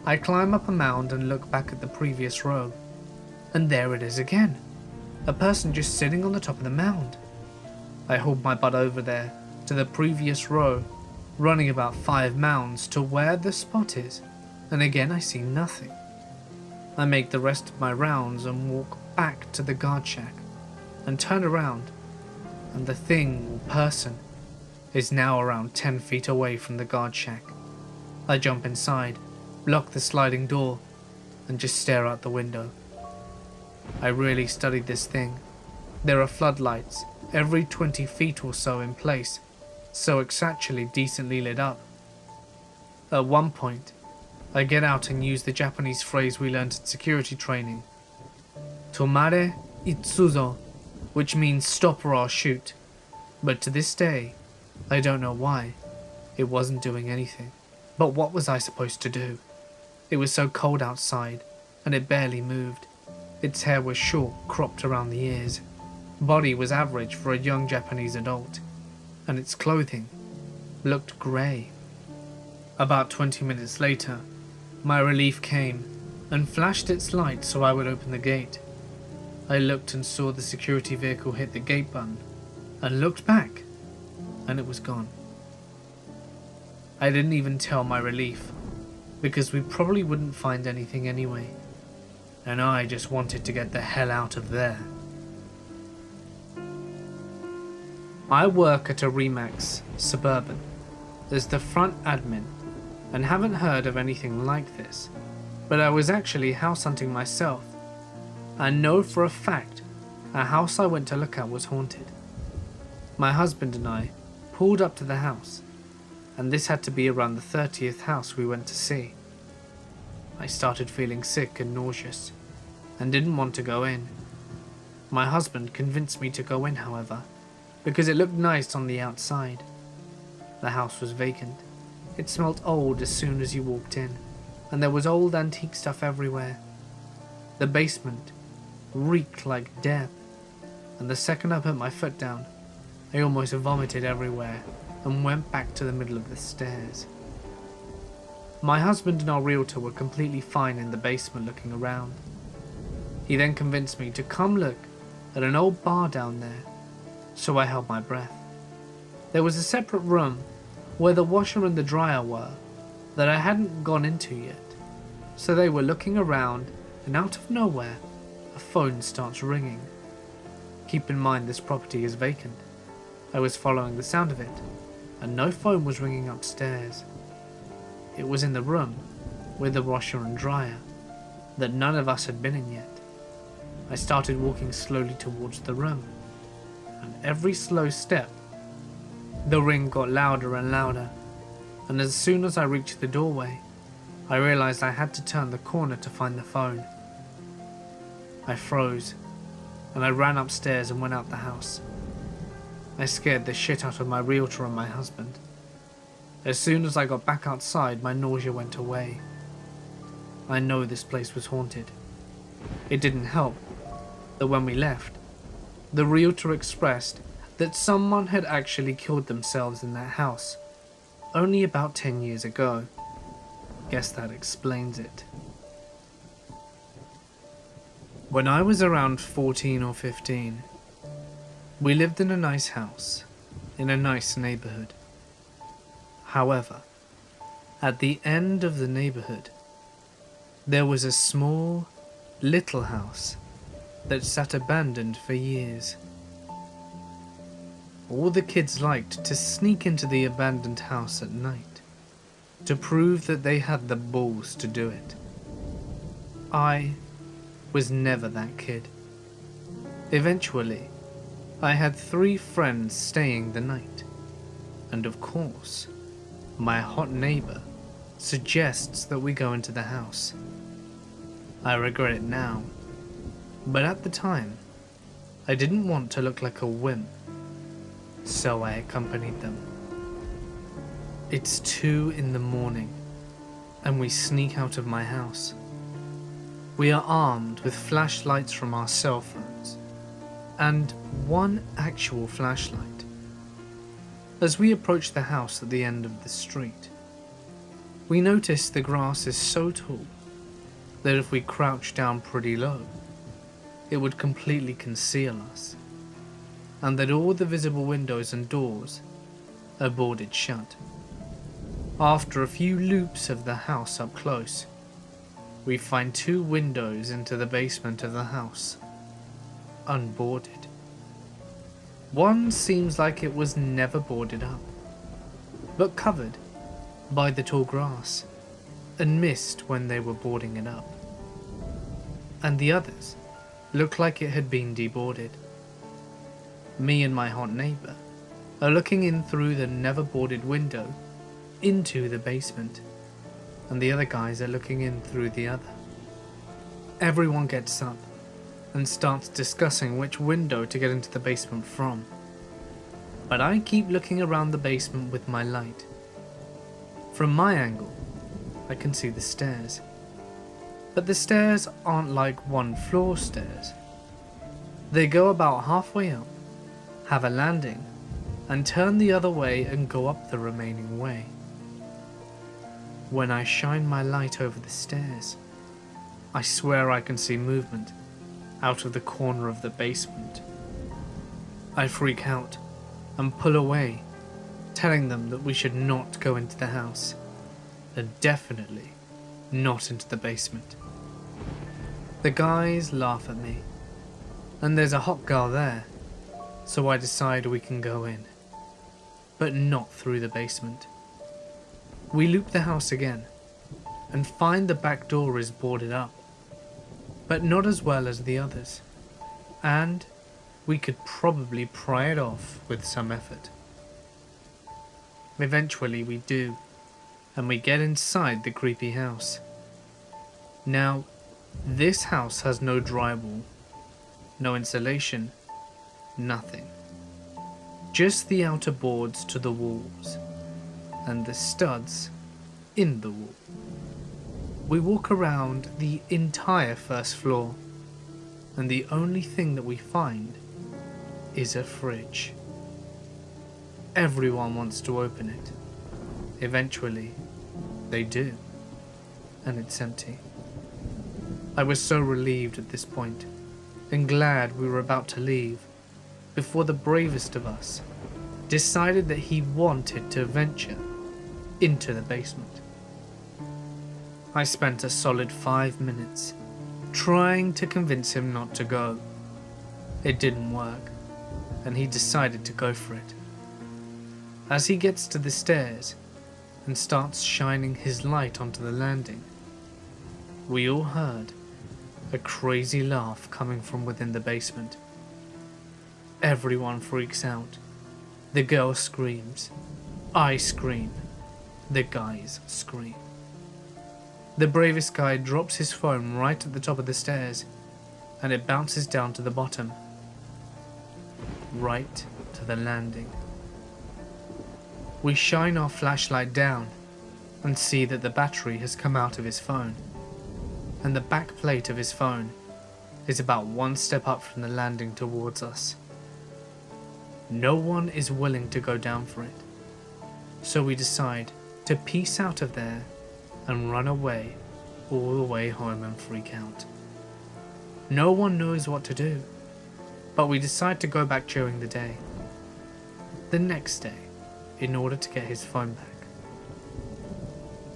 I climb up a mound and look back at the previous row, and there it is again. A person just sitting on the top of the mound. I hold my butt over there to the previous row, running about 5 mounds to where the spot is, and again I see nothing. I make the rest of my rounds and walk back to the guard shack and turn around, and the thing or person is now around 10 feet away from the guard shack. I jump inside, block the sliding door, and just stare out the window. I really studied this thing. There are floodlights every 20 feet or so in place, so it's actually decently lit up. At one point, I get out and use the Japanese phrase we learned in security training, "Tomare itsuzo," which means stop or I'll shoot. But to this day, I don't know why. It wasn't doing anything. But what was I supposed to do? It was so cold outside, and it barely moved. Its hair was short, cropped around the ears. Body was average for a young Japanese adult, and its clothing looked grey. About 20 minutes later, my relief came and flashed its light so I would open the gate. I looked and saw the security vehicle hit the gate button, and looked back, and it was gone. I didn't even tell my relief, because we probably wouldn't find anything anyway, and I just wanted to get the hell out of there. I work at a Remax Suburban, as the front admin and haven't heard of anything like this, but I was actually house hunting myself and know for a fact a house I went to look at was haunted. My husband and I pulled up to the house, and this had to be around the 30th house we went to see. I started feeling sick and nauseous and didn't want to go in. My husband convinced me to go in, however, because it looked nice on the outside. The house was vacant. It smelt old as soon as you walked in, and there was old antique stuff everywhere. The basement reeked like death, and the second I put my foot down, I almost vomited everywhere and went back to the middle of the stairs. My husband and our realtor were completely fine in the basement looking around. He then convinced me to come look at an old bar down there, so I held my breath. There was a separate room where the washer and the dryer were that I hadn't gone into yet, so they were looking around, and out of nowhere a phone starts ringing. Keep in mind this property is vacant. I was following the sound of it, and no phone was ringing upstairs. It was in the room with the washer and dryer that none of us had been in yet. I started walking slowly towards the room, and every slow step, the ring got louder and louder, and as soon as I reached the doorway, I realized I had to turn the corner to find the phone. I froze, and I ran upstairs and went out the house. I scared the shit out of my realtor and my husband. As soon as I got back outside, my nausea went away. I know this place was haunted. It didn't help that when we left, the realtor expressed that someone had actually killed themselves in that house only about 10 years ago. Guess that explains it. When I was around 14 or 15, we lived in a nice house, in a nice neighborhood. However, at the end of the neighborhood, there was a small, little house that sat abandoned for years. All the kids liked to sneak into the abandoned house at night to prove that they had the balls to do it. I was never that kid. Eventually, I had 3 friends staying the night, and of course, my hot neighbor suggests that we go into the house. I regret it now, but at the time, I didn't want to look like a wimp, so I accompanied them. It's 2 in the morning, and we sneak out of my house. We are armed with flashlights from our cell phones, and 1 actual flashlight. As we approach the house at the end of the street, we notice the grass is so tall that if we crouch down pretty low, it would completely conceal us, and that all the visible windows and doors are boarded shut. After a few loops of the house up close, we find 2 windows into the basement of the house, unboarded. One seems like it was never boarded up, but covered by the tall grass and missed when they were boarding it up. And the others look like it had been deboarded. Me and my hot neighbor are looking in through the never boarded window into the basement, and the other guys are looking in through the other. Everyone gets up and starts discussing which window to get into the basement from, but I keep looking around the basement with my light. From my angle, I can see the stairs, but the stairs aren't like 1-floor stairs. They go about halfway up, have a landing, and turn the other way and go up the remaining way. When I shine my light over the stairs, I swear I can see movement out of the corner of the basement. I freak out and pull away, telling them that we should not go into the house, and definitely not into the basement. The guys laugh at me, and there's a hot girl there, so I decide we can go in, but not through the basement. We loop the house again and find the back door is boarded up, but not as well as the others, and we could probably pry it off with some effort. Eventually we do, and we get inside the creepy house. Now, this house has no drywall, no insulation, nothing. Just the outer boards to the walls, and the studs in the wall. We walk around the entire first floor, and the only thing that we find is a fridge. Everyone wants to open it. Eventually, they do, and it's empty. I was so relieved at this point, and glad we were about to leave, before the bravest of us decided that he wanted to venture into the basement. I spent a solid 5 minutes trying to convince him not to go. It didn't work, and he decided to go for it. As he gets to the stairs and starts shining his light onto the landing, we all heard a crazy laugh coming from within the basement. Everyone freaks out. The girl screams. I scream. The guys scream. The bravest guy drops his phone right at the top of the stairs, and it bounces down to the bottom, right to the landing. We shine our flashlight down and see that the battery has come out of his phone, and the back plate of his phone is about 1 step up from the landing towards us. No one is willing to go down for it, so we decide to peace out of there and run away all the way home and freak out. No one knows what to do, but we decide to go back during the day. The next day, in order to get his phone back.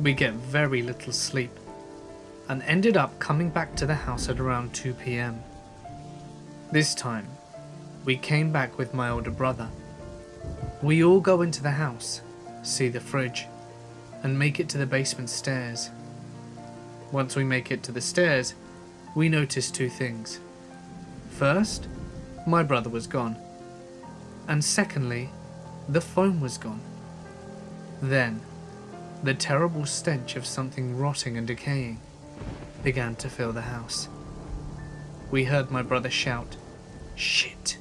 We get very little sleep and ended up coming back to the house at around 2 p.m. This time, we came back with my older brother. We all go into the house, see the fridge, and make it to the basement stairs. Once we make it to the stairs, we notice 2 things. First, my brother was gone, and secondly, the phone was gone. Then, the terrible stench of something rotting and decaying began to fill the house. We heard my brother shout, "Shit!"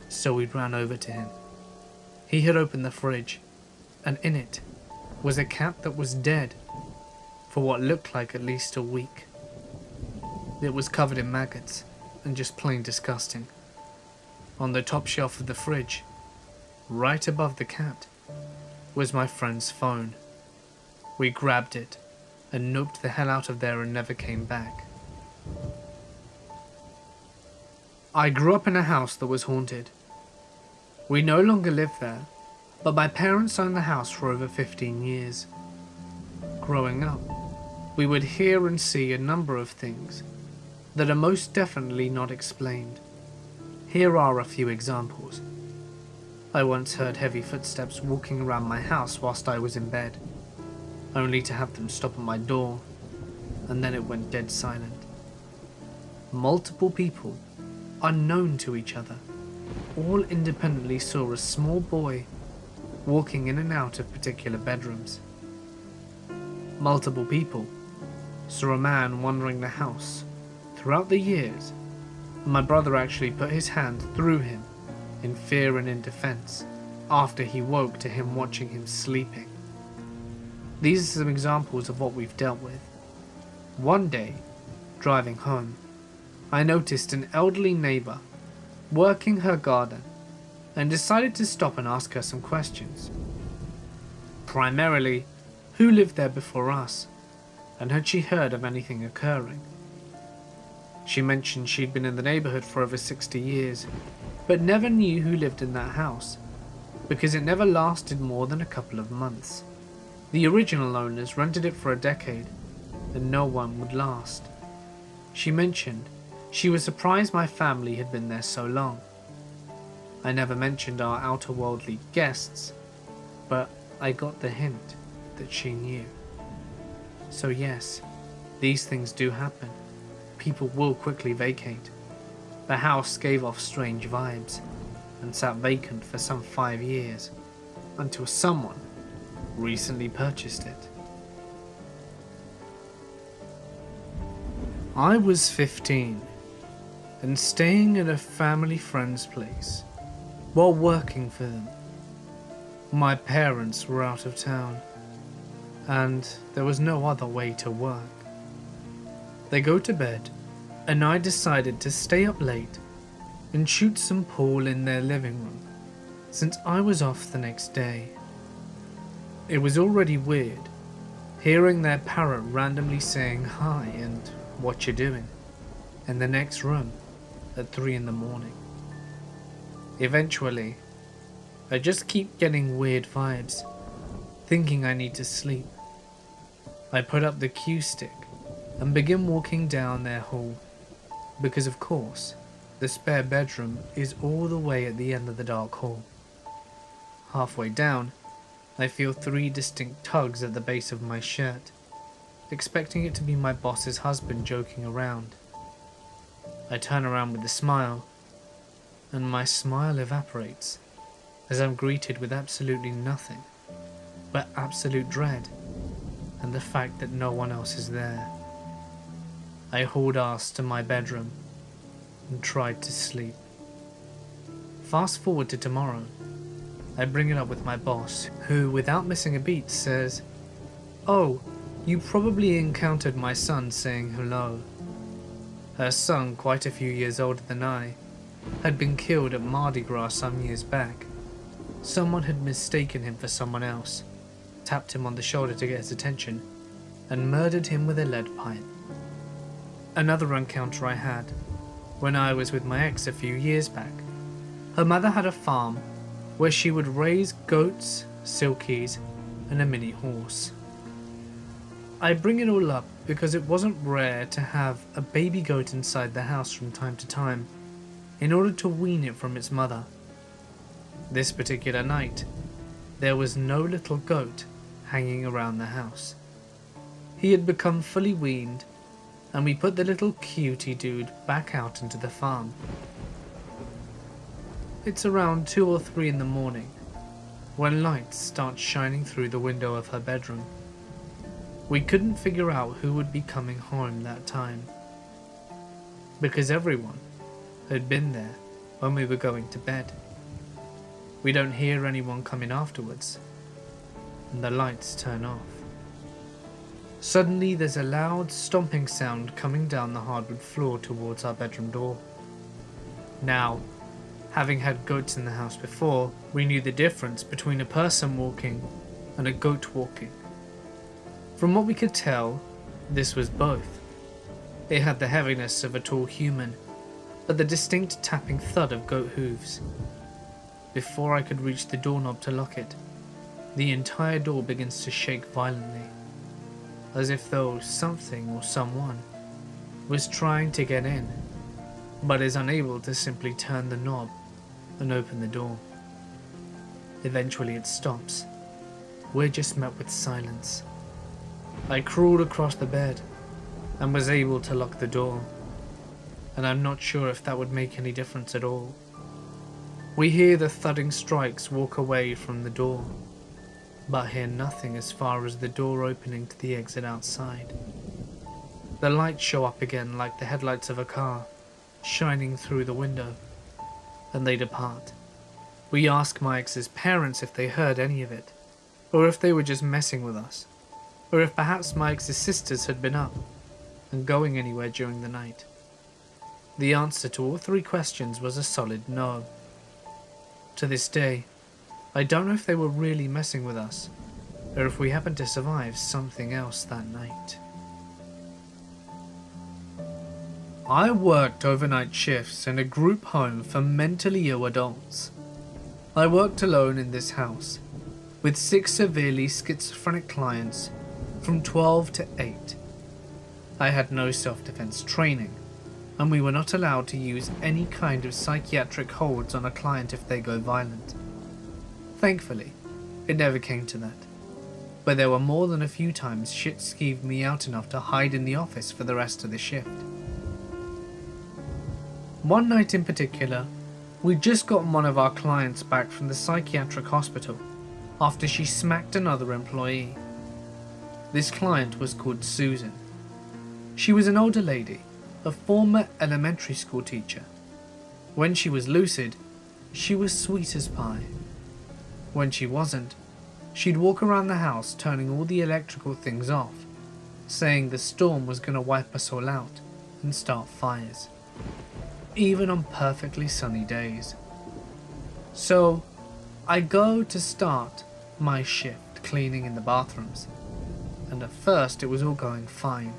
So we ran over to him. He had opened the fridge, and in it was a cat that was dead for what looked like at least a week. It was covered in maggots and just plain disgusting. On the top shelf of the fridge, right above the cat, was my friend's phone. We grabbed it and noped the hell out of there and never came back. I grew up in a house that was haunted. We no longer live there, but my parents owned the house for over 15 years. Growing up, we would hear and see a number of things that are most definitely not explained. Here are a few examples. I once heard heavy footsteps walking around my house whilst I was in bed, only to have them stop at my door, and then it went dead silent. Multiple people, unknown to each other, all independently saw a small boy walking in and out of particular bedrooms. Multiple people saw a man wandering the house throughout the years. My brother actually put his hand through him in fear and in defense after he woke to him watching him sleeping. These are some examples of what we've dealt with. One day, driving home, I noticed an elderly neighbour working her garden and decided to stop and ask her some questions. Primarily, who lived there before us, and had she heard of anything occurring? She mentioned she'd been in the neighbourhood for over 60 years, but never knew who lived in that house, because it never lasted more than a couple of months. The original owners rented it for a decade, and no one would last. She mentioned she was surprised my family had been there so long. I never mentioned our outer-worldly guests, but I got the hint that she knew. So yes, these things do happen. People will quickly vacate. The house gave off strange vibes and sat vacant for some 5 years until someone recently purchased it. I was 15 and staying at a family friend's place while working for them. My parents were out of town and there was no other way to work. They go to bed and I decided to stay up late and shoot some pool in their living room since I was off the next day. It was already weird hearing their parrot randomly saying hi and what you doing in the next room at 3 in the morning. Eventually, I just keep getting weird vibes, thinking I need to sleep. I put up the cue stick and begin walking down their hall, because of course, the spare bedroom is all the way at the end of the dark hall. Halfway down, I feel 3 distinct tugs at the base of my shirt, expecting it to be my boss's husband joking around. I turn around with a smile, and my smile evaporates as I'm greeted with absolutely nothing but absolute dread and the fact that no one else is there. I hauled ass to my bedroom and tried to sleep. Fast forward to tomorrow. I bring it up with my boss, who, without missing a beat, says, "Oh, you probably encountered my son saying hello." Her son, quite a few years older than I, had been killed at Mardi Gras some years back. Someone had mistaken him for someone else, tapped him on the shoulder to get his attention, and murdered him with a lead pipe. Another encounter I had when I was with my ex a few years back. Her mother had a farm where she would raise goats, silkies, and a mini horse. I bring it all up because it wasn't rare to have a baby goat inside the house from time to time in order to wean it from its mother. This particular night, there was no little goat hanging around the house. He had become fully weaned, and we put the little cutie dude back out into the farm. It's around 2 or 3 in the morning when lights start shining through the window of her bedroom. We couldn't figure out who would be coming home that time, because everyone had been there when we were going to bed. We don't hear anyone coming afterwards, and the lights turn off. Suddenly there's a loud stomping sound coming down the hardwood floor towards our bedroom door. Now, having had goats in the house before, we knew the difference between a person walking and a goat walking. From what we could tell, this was both. It had the heaviness of a tall human, but the distinct tapping thud of goat hooves. Before I could reach the doorknob to lock it, the entire door begins to shake violently, as if though something or someone was trying to get in, but is unable to simply turn the knob and open the door. Eventually it stops. We're just met with silence. I crawled across the bed and was able to lock the door, and I'm not sure if that would make any difference at all. We hear the thudding strikes walk away from the door, but hear nothing as far as the door opening to the exit outside. The lights show up again like the headlights of a car, shining through the window, and they depart. We ask my ex's parents if they heard any of it, or if they were just messing with us, or if perhaps my ex's sisters had been up and going anywhere during the night. The answer to all 3 questions was a solid no. To this day, I don't know if they were really messing with us, or if we happened to survive something else that night. I worked overnight shifts in a group home for mentally ill adults. I worked alone in this house, with 6 severely schizophrenic clients from 12 to 8. I had no self-defense training, and we were not allowed to use any kind of psychiatric holds on a client if they go violent. Thankfully, it never came to that. but there were more than a few times shit skeeved me out enough to hide in the office for the rest of the shift. One night in particular, we'd just gotten one of our clients back from the psychiatric hospital after she smacked another employee. This client was called Susan. She was an older lady, a former elementary school teacher. When she was lucid, she was sweet as pie. When she wasn't, she'd walk around the house turning all the electrical things off, saying the storm was going to wipe us all out and start fires, even on perfectly sunny days. So I go to start my shift cleaning in the bathrooms, and at first it was all going fine.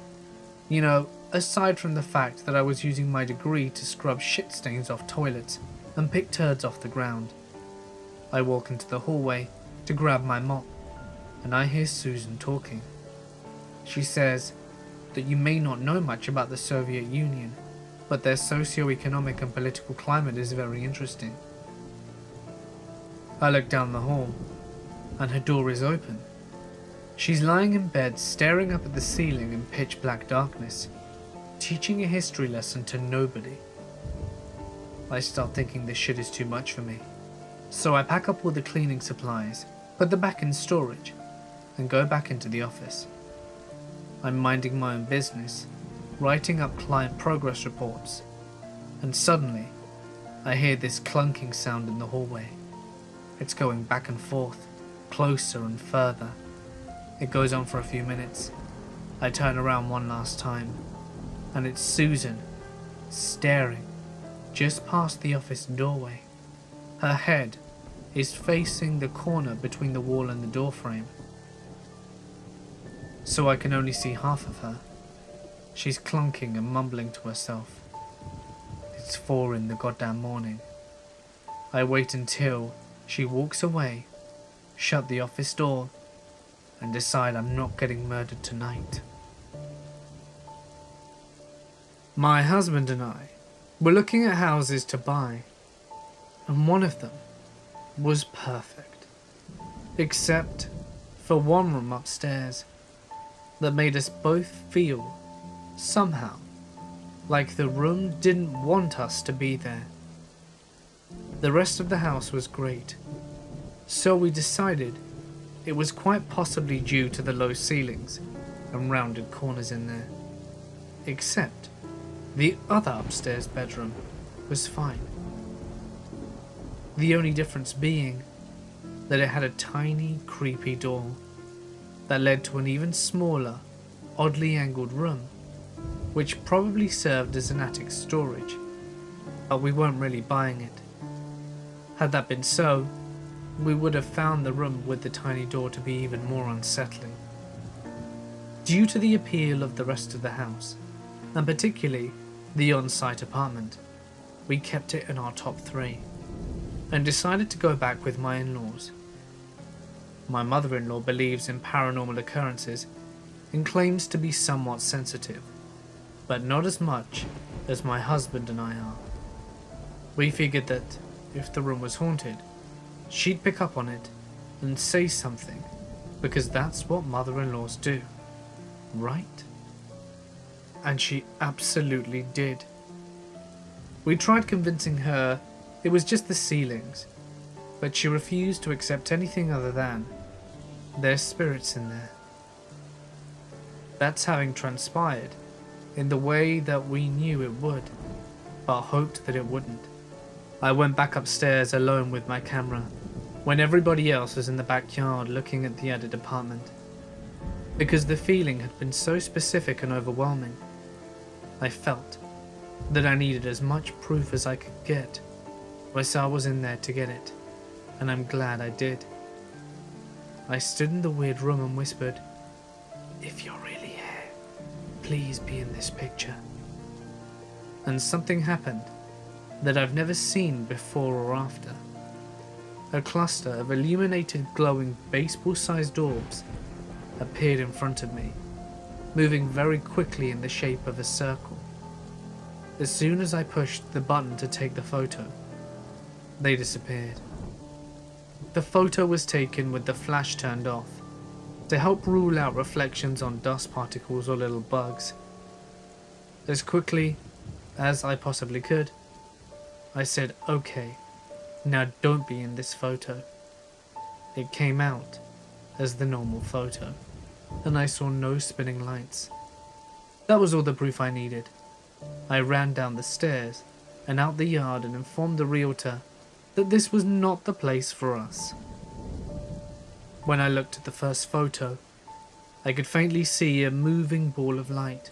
You know, aside from the fact that I was using my degree to scrub shit stains off toilets and pick turds off the ground. I walk into the hallway to grab my mop, and I hear Susan talking. She says that you may not know much about the Soviet Union, but their socio-economic and political climate is very interesting. I look down the hall, and her door is open. She's lying in bed staring up at the ceiling in pitch black darkness, teaching a history lesson to nobody. I start thinking this shit is too much for me, so I pack up all the cleaning supplies, put them back in storage, and go back into the office. I'm minding my own business, writing up client progress reports, and suddenly I hear this clunking sound in the hallway. It's going back and forth, closer and further. It goes on for a few minutes. I turn around one last time, and it's Susan, staring just past the office doorway. Her head is facing the corner between the wall and the door frame, so I can only see half of her. She's clunking and mumbling to herself. It's 4 in the goddamn morning. I wait until she walks away, shut the office door, and decide I'm not getting murdered tonight. My husband and I were looking at houses to buy, and one of them was perfect, except for one room upstairs that made us both feel, somehow, like the room didn't want us to be there. The rest of the house was great, so we decided it was quite possibly due to the low ceilings and rounded corners in there. Except the other upstairs bedroom was fine. The only difference being that it had a tiny, creepy door that led to an even smaller, oddly angled room, which probably served as an attic storage, but we weren't really buying it. Had that been so, we would have found the room with the tiny door to be even more unsettling. Due to the appeal of the rest of the house, and particularly the on-site apartment, we kept it in our top 3, and decided to go back with my in-laws. My mother-in-law believes in paranormal occurrences and claims to be somewhat sensitive, but not as much as my husband and I are. We figured that if the room was haunted, she'd pick up on it and say something, because that's what mother-in-laws do, right? And she absolutely did. We tried convincing her it was just the ceilings, but she refused to accept anything other than there's spirits in there. That's having transpired in the way that we knew it would, but hoped that it wouldn't. I went back upstairs alone with my camera, when everybody else was in the backyard looking at the added apartment. Because the feeling had been so specific and overwhelming, I felt that I needed as much proof as I could get. I was in there to get it, and I'm glad I did. I stood in the weird room and whispered, "If you're really here, please be in this picture." And something happened that I've never seen before or after. A cluster of illuminated glowing baseball-sized orbs appeared in front of me, moving very quickly in the shape of a circle. As soon as I pushed the button to take the photo, they disappeared. The photo was taken with the flash turned off, to help rule out reflections on dust particles or little bugs. As quickly as I possibly could, I said, "Okay, now don't be in this photo." It came out as the normal photo, and I saw no spinning lights. That was all the proof I needed. I ran down the stairs and out the yard and informed the realtor that this was not the place for us. When I looked at the first photo, I could faintly see a moving ball of light.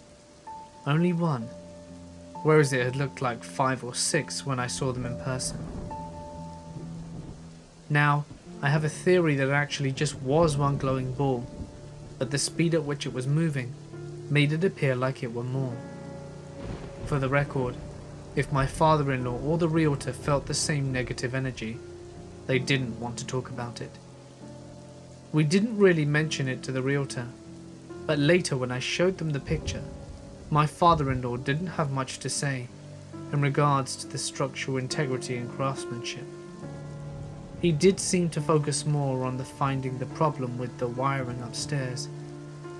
Only one, whereas it had looked like 5 or 6 when I saw them in person. Now, I have a theory that it actually just was one glowing ball, but the speed at which it was moving made it appear like it were more. For the record, if my father-in-law or the realtor felt the same negative energy, they didn't want to talk about it. We didn't really mention it to the realtor, but later when I showed them the picture, my father-in-law didn't have much to say in regards to the structural integrity and craftsmanship. He did seem to focus more on finding the problem with the wiring upstairs,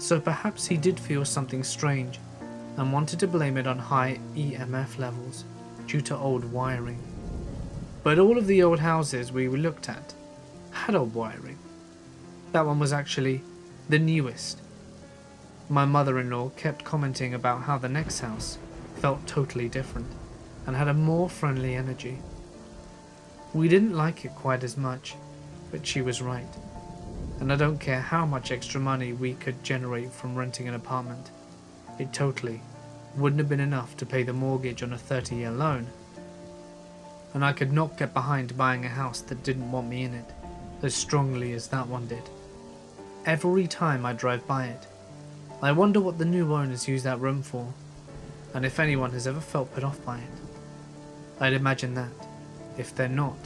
so perhaps he did feel something strange and wanted to blame it on high EMF levels due to old wiring. But all of the old houses we looked at had old wiring. That one was actually the newest. My mother-in-law kept commenting about how the next house felt totally different and had a more friendly energy. We didn't like it quite as much, but she was right. And I don't care how much extra money we could generate from renting an apartment, it totally wouldn't have been enough to pay the mortgage on a 30-year loan. And I could not get behind buying a house that didn't want me in it as strongly as that one did. Every time I drive by it, I wonder what the new owners use that room for, and if anyone has ever felt put off by it. I'd imagine that, if they're not,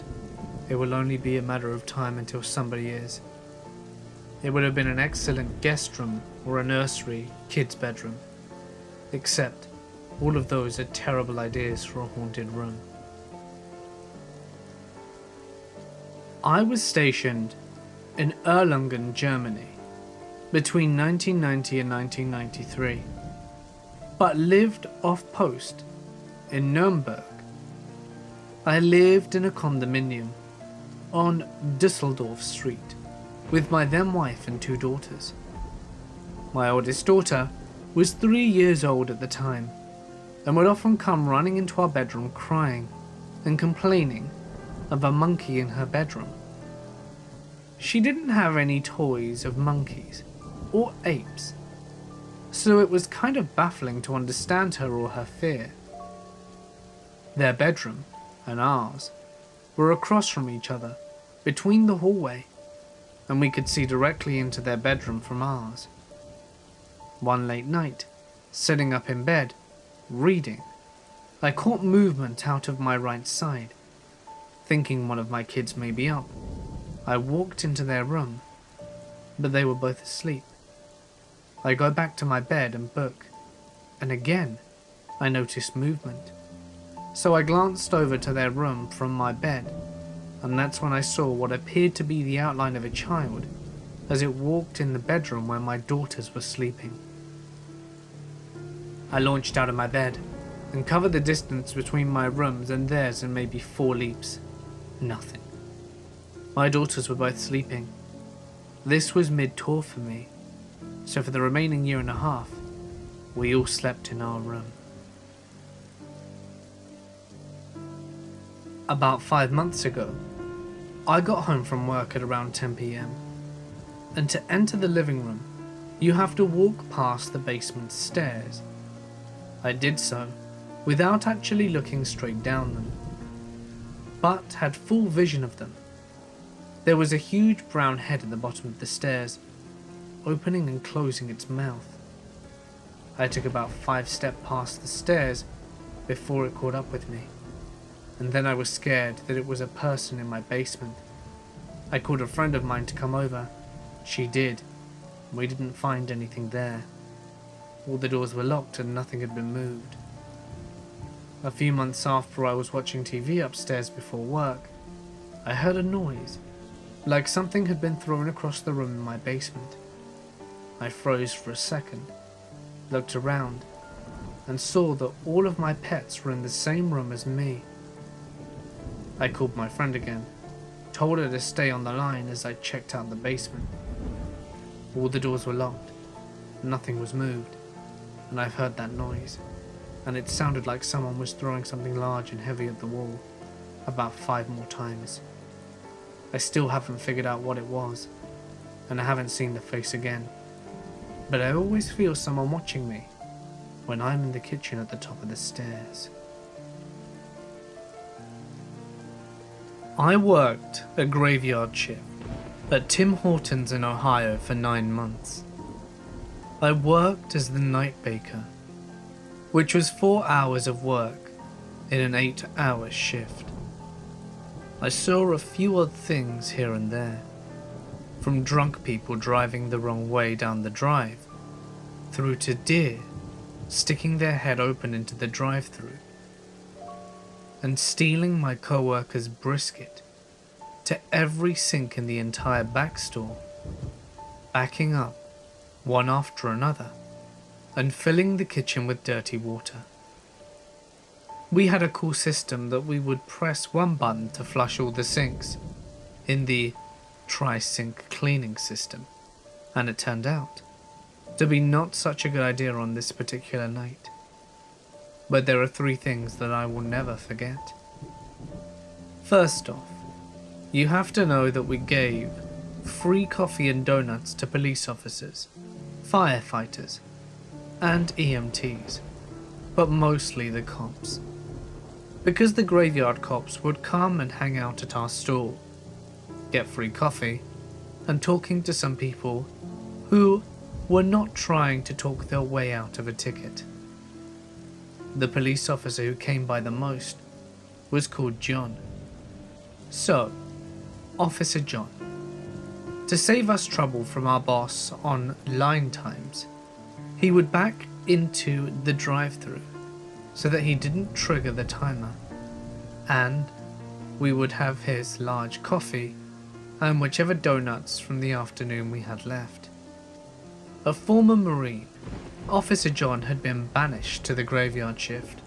it will only be a matter of time until somebody is. It would have been an excellent guest room or a nursery, kid's bedroom. Except, all of those are terrible ideas for a haunted room. I was stationed in Erlangen, Germany, between 1990 and 1993, but lived off post in Nuremberg. I lived in a condominium on Düsseldorf Street with my then wife and 2 daughters. My oldest daughter was 3 years old at the time and would often come running into our bedroom crying and complaining of a monkey in her bedroom. She didn't have any toys of monkeys or apes, so it was kind of baffling to understand her or her fear. Their bedroom and ours were across from each other between the hallway, and we could see directly into their bedroom from ours. One late night, sitting up in bed, reading, I caught movement out of my right side. Thinking one of my kids may be up, I walked into their room, but they were both asleep. I go back to my bed and book, and again I noticed movement. So I glanced over to their room from my bed, and that's when I saw what appeared to be the outline of a child as it walked in the bedroom where my daughters were sleeping. I launched out of my bed and covered the distance between my rooms and theirs in maybe 4 leaps. Nothing. My daughters were both sleeping. This was mid-tour for me, so for the remaining year and a half, we all slept in our room. About 5 months ago, I got home from work at around 10 PM, and to enter the living room, you have to walk past the basement stairs. I did so without actually looking straight down them, but had full vision of them. There was a huge brown head at the bottom of the stairs, opening and closing its mouth. I took about 5 steps past the stairs before it caught up with me, and then I was scared that it was a person in my basement. I called a friend of mine to come over. She did. We didn't find anything there. All the doors were locked and nothing had been moved. A few months after I was watching TV upstairs before work, I heard a noise, like something had been thrown across the room in my basement. I froze for a second, looked around, and saw that all of my pets were in the same room as me. I called my friend again, told her to stay on the line as I checked out the basement. All the doors were locked, nothing was moved, and I've heard that noise, and it sounded like someone was throwing something large and heavy at the wall, about 5 more times. I still haven't figured out what it was, and I haven't seen the face again, but I always feel someone watching me when I'm in the kitchen at the top of the stairs. I worked a graveyard shift at Tim Hortons in Ohio for 9 months. I worked as the night baker, which was 4 hours of work in an 8-hour shift. I saw a few odd things here and there, from drunk people driving the wrong way down the drive, through to deer sticking their head open into the drive-thru, and stealing my co-worker's brisket to every sink in the entire back store, backing up one after another and filling the kitchen with dirty water. We had a cool system that we would press one button to flush all the sinks in the tri-sink cleaning system, and it turned out to be not such a good idea on this particular night. But there are 3 things that I will never forget. First off, you have to know that we gave free coffee and donuts to police officers, firefighters, and EMTs, but mostly the cops. Because the graveyard cops would come and hang out at our store, get free coffee, and talking to some people who were not trying to talk their way out of a ticket. The police officer who came by the most was called John. So, Officer John, to save us trouble from our boss on line times, he would back into the drive-thru so that he didn't trigger the timer, and we would have his large coffee and whichever donuts from the afternoon we had left. A former Marine, Officer John had been banished to the graveyard shift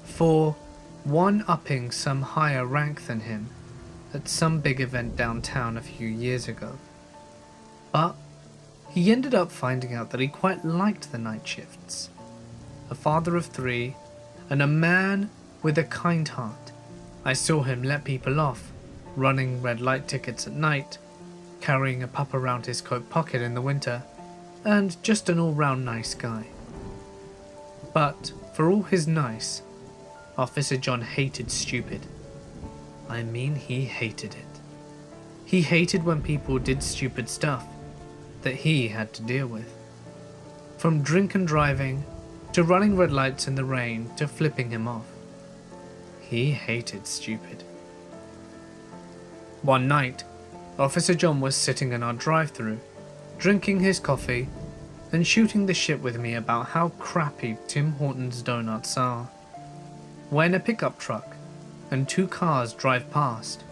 for one-upping some higher rank than him at some big event downtown a few years ago. But he ended up finding out that he quite liked the night shifts. A father of 3 and a man with a kind heart, I saw him let people off, running red light tickets at night, carrying a pup around his coat pocket in the winter, and just an all-round nice guy. But for all his nice, Officer John hated stupid. I mean, he hated it. He hated when people did stupid stuff that he had to deal with. From drink and driving, to running red lights in the rain, to flipping him off. He hated stupid. One night, Officer John was sitting in our drive-thru, drinking his coffee and shooting the shit with me about how crappy Tim Hortons donuts are, when a pickup truck and 2 cars drive past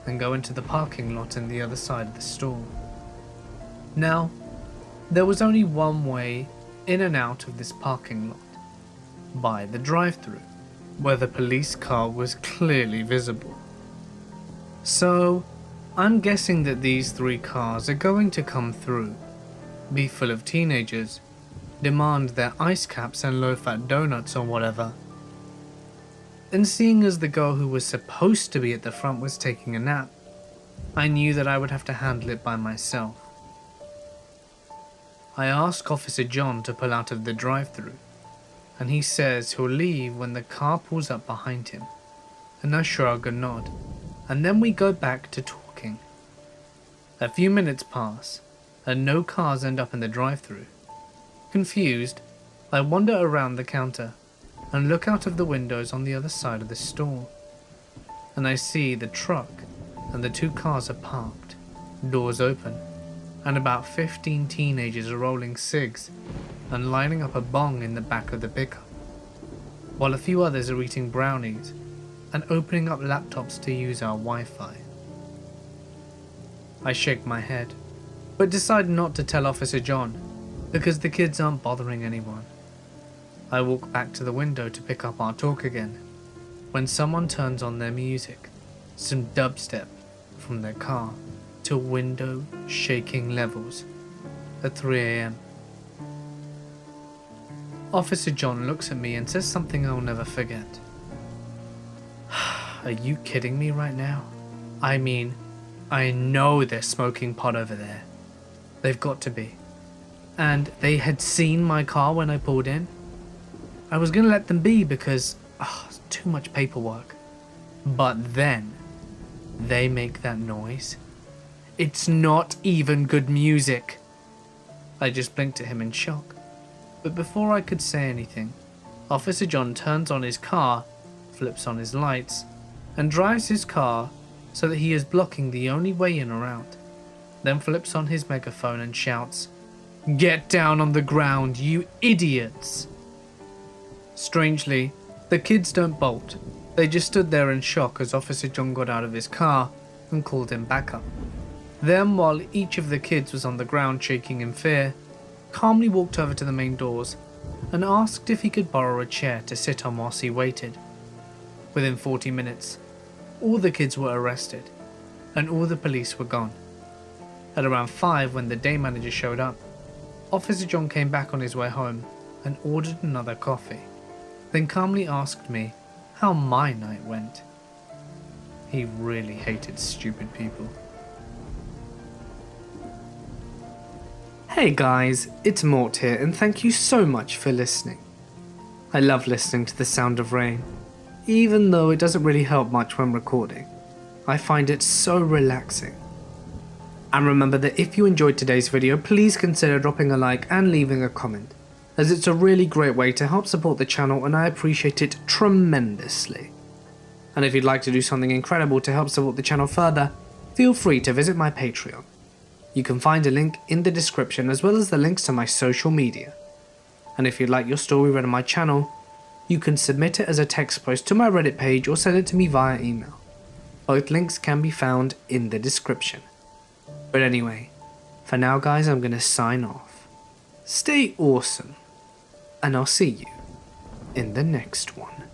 and go into the parking lot in the other side of the store. Now, there was only one way in and out of this parking lot, by the drive-thru, where the police car was clearly visible. So, I'm guessing that these 3 cars are going to come through, be full of teenagers, demand their ice caps and low-fat donuts or whatever. And seeing as the girl who was supposed to be at the front was taking a nap, I knew that I would have to handle it by myself. I ask Officer John to pull out of the drive-thru, and he says he'll leave when the car pulls up behind him, and I shrug and nod, and then we go back to talking. A few minutes pass, and no cars end up in the drive-thru. Confused, I wander around the counter and look out of the windows on the other side of the store, and I see the truck and the 2 cars are parked, doors open, and about 15 teenagers are rolling cigs and lining up a bong in the back of the pickup, while a few others are eating brownies and opening up laptops to use our Wi-Fi. I shake my head, but decide not to tell Officer John because the kids aren't bothering anyone. I walk back to the window to pick up our talk again, when someone turns on their music, some dubstep from their car, to window shaking levels at 3 AM. Officer John looks at me and says something I'll never forget. Are you kidding me right now? I mean, I know they're smoking pot over there. They've got to be. And they had seen my car when I pulled in. I was gonna let them be because it's too much paperwork. But then they make that noise. It's not even good music. I just blinked at him in shock. But before I could say anything, Officer John turns on his car, flips on his lights, and drives his car so that he is blocking the only way in or out. Then flips on his megaphone and shouts, "Get down on the ground, you idiots!" Strangely, the kids don't bolt. They just stood there in shock as Officer John got out of his car and called him back up. Then, while each of the kids was on the ground shaking in fear, calmly walked over to the main doors and asked if he could borrow a chair to sit on whilst he waited. Within 40 minutes, all the kids were arrested and all the police were gone. At around 5, when the day manager showed up, Officer John came back on his way home and ordered another coffee, then calmly asked me how my night went. He really hated stupid people. Hey guys, it's Mort here and thank you so much for listening. I love listening to the sound of rain, even though it doesn't really help much when recording. I find it so relaxing. And remember that if you enjoyed today's video, please consider dropping a like and leaving a comment, as it's a really great way to help support the channel and I appreciate it tremendously. And if you'd like to do something incredible to help support the channel further, feel free to visit my Patreon. You can find a link in the description as well as the links to my social media. And if you'd like your story read on my channel, you can submit it as a text post to my Reddit page or send it to me via email. Both links can be found in the description. But anyway, for now guys, I'm gonna sign off. Stay awesome, and I'll see you in the next one.